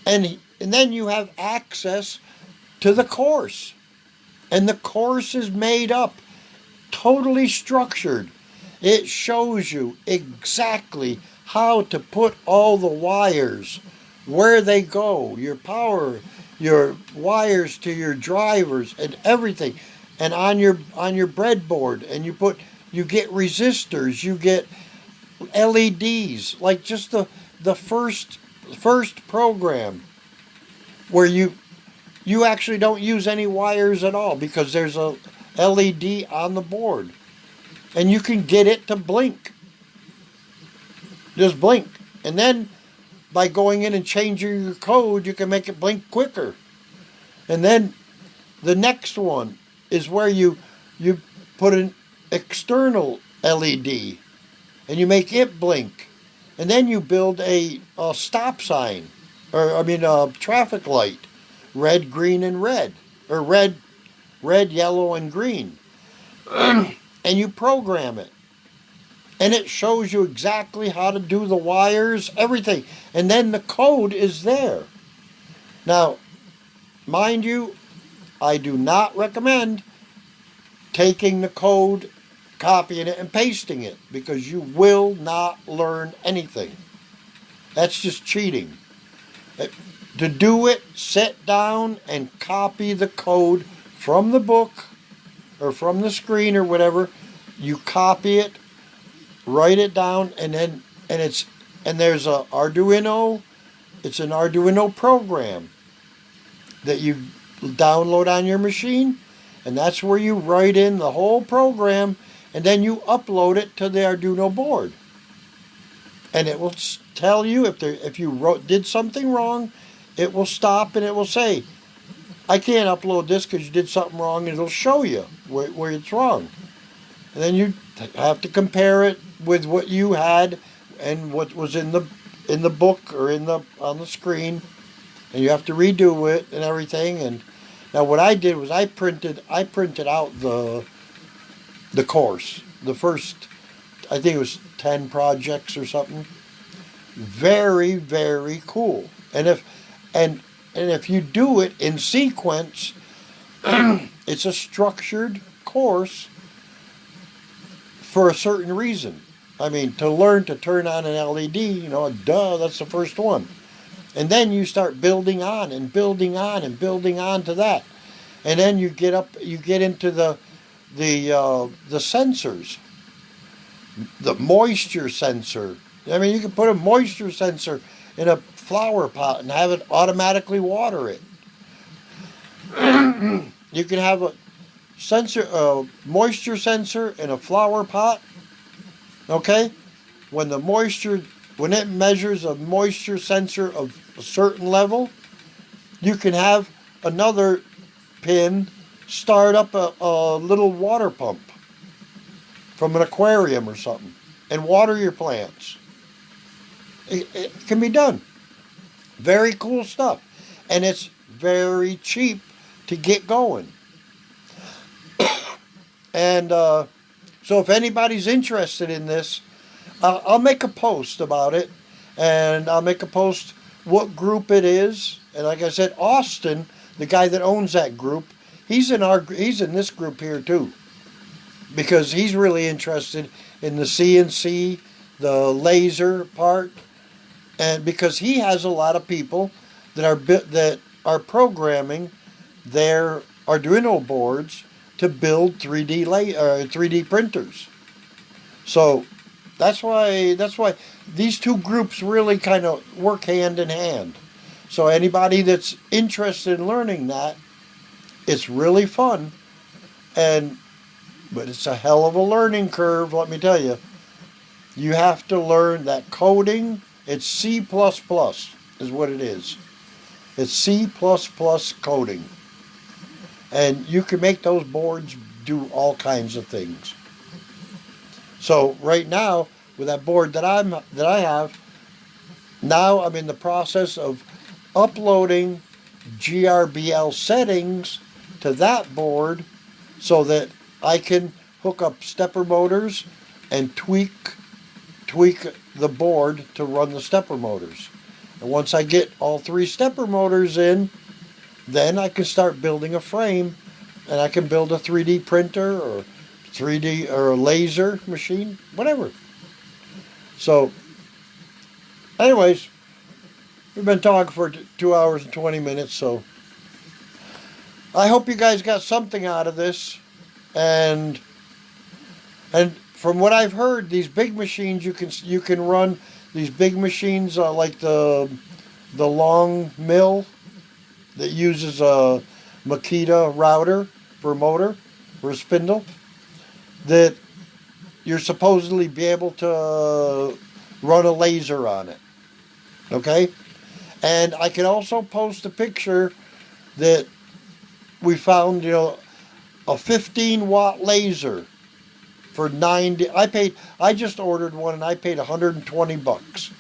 S1: And then you have access to the course. And the course is made up, totally structured. It shows you exactly how to put all the wires, where they go, your power, your wires to your drivers and everything. And on your breadboard, and you get resistors, you get LEDs, like just the first program where you actually don't use any wires at all because there's a LED on the board. And you can get it to blink. Just blink. And then by going in and changing your code, you can make it blink quicker. And then the next one is where you put an external LED and you make it blink. And then you build a stop sign, a traffic light, red, green, and red, or red, yellow, and green. And you program it. And it shows you exactly how to do the wires, everything. And then the code is there. Now, mind you, I do not recommend taking the code, copying it, and pasting it, because you will not learn anything. That's just cheating. To do it, sit down and copy the code from the book or from the screen or whatever. You copy it, write it down, and there's a Arduino. It's an Arduino program that you download on your machine, and that's where you write in the whole program, and then you upload it to the Arduino board. And it will tell you if you did something wrong. It will stop and it will say, I can't upload this because you did something wrong, and it'll show you where it's wrong. And then you have to compare it with what you had and what was in the book or on the screen, and you have to redo it and everything. And now what I did was I printed out the course, the first, I think it was 10 projects or something. Very, very cool. And if you do it in sequence, it's a structured course for a certain reason. I mean, to learn to turn on an LED, that's the first one. And then you start building on and building on and building on to that. And then you get into the sensors. The moisture sensor. I mean, you can put a moisture sensor in a flower pot and have it automatically water it. You can have a moisture sensor in a flower pot. Okay? When it measures a moisture sensor of a certain level, you can have another pin, start up a little water pump from an aquarium or something and water your plants. It can be done. Very cool stuff. And it's very cheap to get going. And so if anybody's interested in this, I'll make a post about it. And I'll make a post what group it is. And like I said, Austin, the guy that owns that group, he's in this group here too. Because he's really interested in the CNC, the laser part. And because he has a lot of people that are programming their Arduino boards to build 3D printers. So that's why these two groups really kind of work hand in hand. So anybody that's interested in learning that, it's really fun, but it's a hell of a learning curve, let me tell you. You have to learn that coding. It's C++ is what it is. It's C++ coding. And you can make those boards do all kinds of things. So right now, with that board that I have, now I'm in the process of uploading GRBL settings to that board so that I can hook up stepper motors and tweak the board to run the stepper motors. And once I get all 3 stepper motors in, then I can start building a frame, and I can build a 3D printer or 3D or a laser machine, whatever. So anyways, we've been talking for 2 hours and 20 minutes, so I hope you guys got something out of this. And from what I've heard, these big machines you can run these big machines like the long mill that uses a Makita router for a motor, for a spindle, that you're supposedly be able to run a laser on it. Okay? And I can also post a picture that we found, a 15-watt laser for 90. I just ordered one and I paid $120.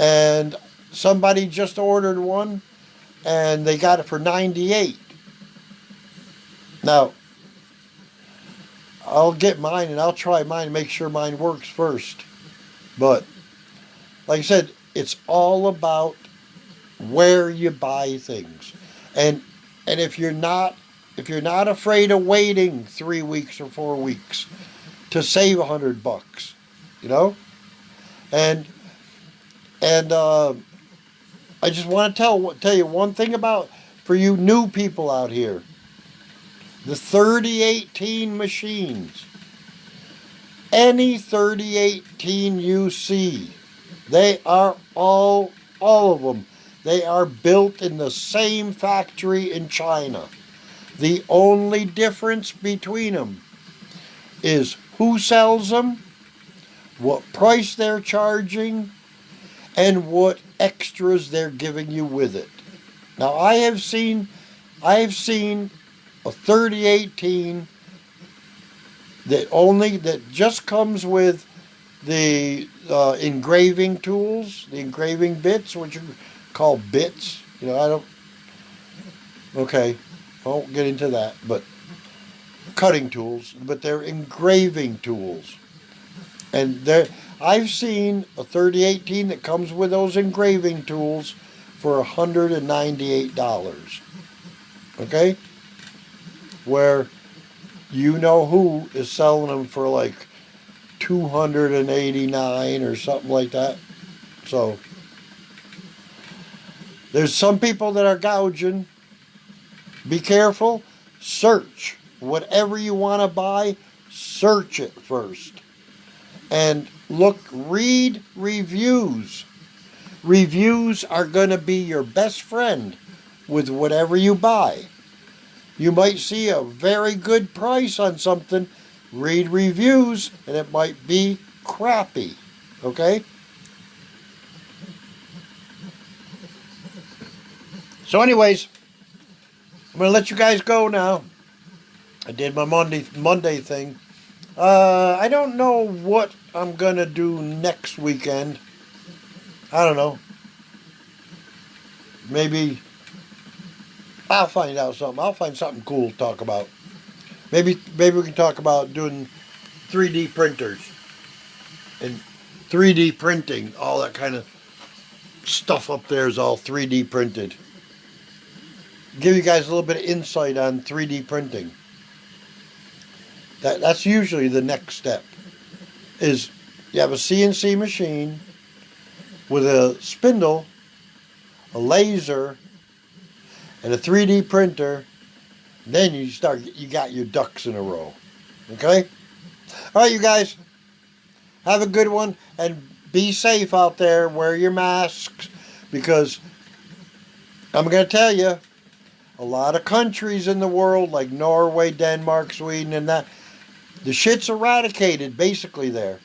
S1: And somebody just ordered one and they got it for $98. Now, I'll get mine and I'll try mine and make sure mine works first. But like I said, it's all about where you buy things. And if you're not afraid of waiting 3 weeks or 4 weeks to save $100, and I just want to tell you one thing for you new people out here, the 3018 machines, any 3018 you see, they are all of them. They are built in the same factory in China. The only difference between them is who sells them, what price they're charging, and what extras they're giving you with it. Now I have seen a 3018 that just comes with the engraving tools, the engraving bits, which are called bits. Okay, I won't get into that, but cutting tools, but they're engraving tools. And I've seen a 3018 that comes with those engraving tools for $198. Okay? Where who is selling them for like $289 or something like that. So there's some people that are gouging. Be careful. Search. Whatever you want to buy, search it first. And read reviews. Reviews are going to be your best friend with whatever you buy. You might see a very good price on something. Read reviews, and it might be crappy. Okay? So anyways, I'm going to let you guys go now. I did my Monday thing. I don't know what I'm going to do next weekend. I don't know. Maybe I'll find out something. I'll find something cool to talk about. Maybe we can talk about doing 3D printers and 3D printing. All that kind of stuff up there is all 3D printed. Give you guys a little bit of insight on 3D printing. That's usually the next step. Is you have a CNC machine with a spindle, a laser, and a 3D printer. Then you got your ducks in a row. Okay? All right, you guys. Have a good one and be safe out there. Wear your masks because I'm going to tell you, a lot of countries in the world like Norway, Denmark, Sweden, and that, the shit's eradicated basically there.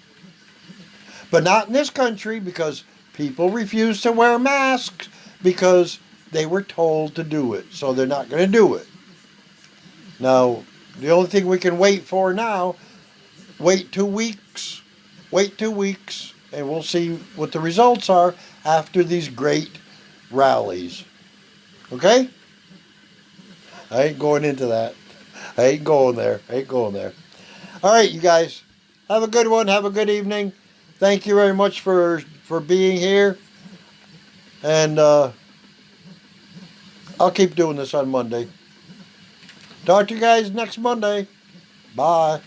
S1: But not in this country because people refuse to wear masks because they were told to do it. So they're not going to do it. Now, the only thing we can wait for now, wait 2 weeks, and we'll see what the results are after these great rallies. Okay? I ain't going into that. I ain't going there. All right, you guys. Have a good one. Have a good evening. Thank you very much for being here. And I'll keep doing this on Monday. Talk to you guys next Monday. Bye.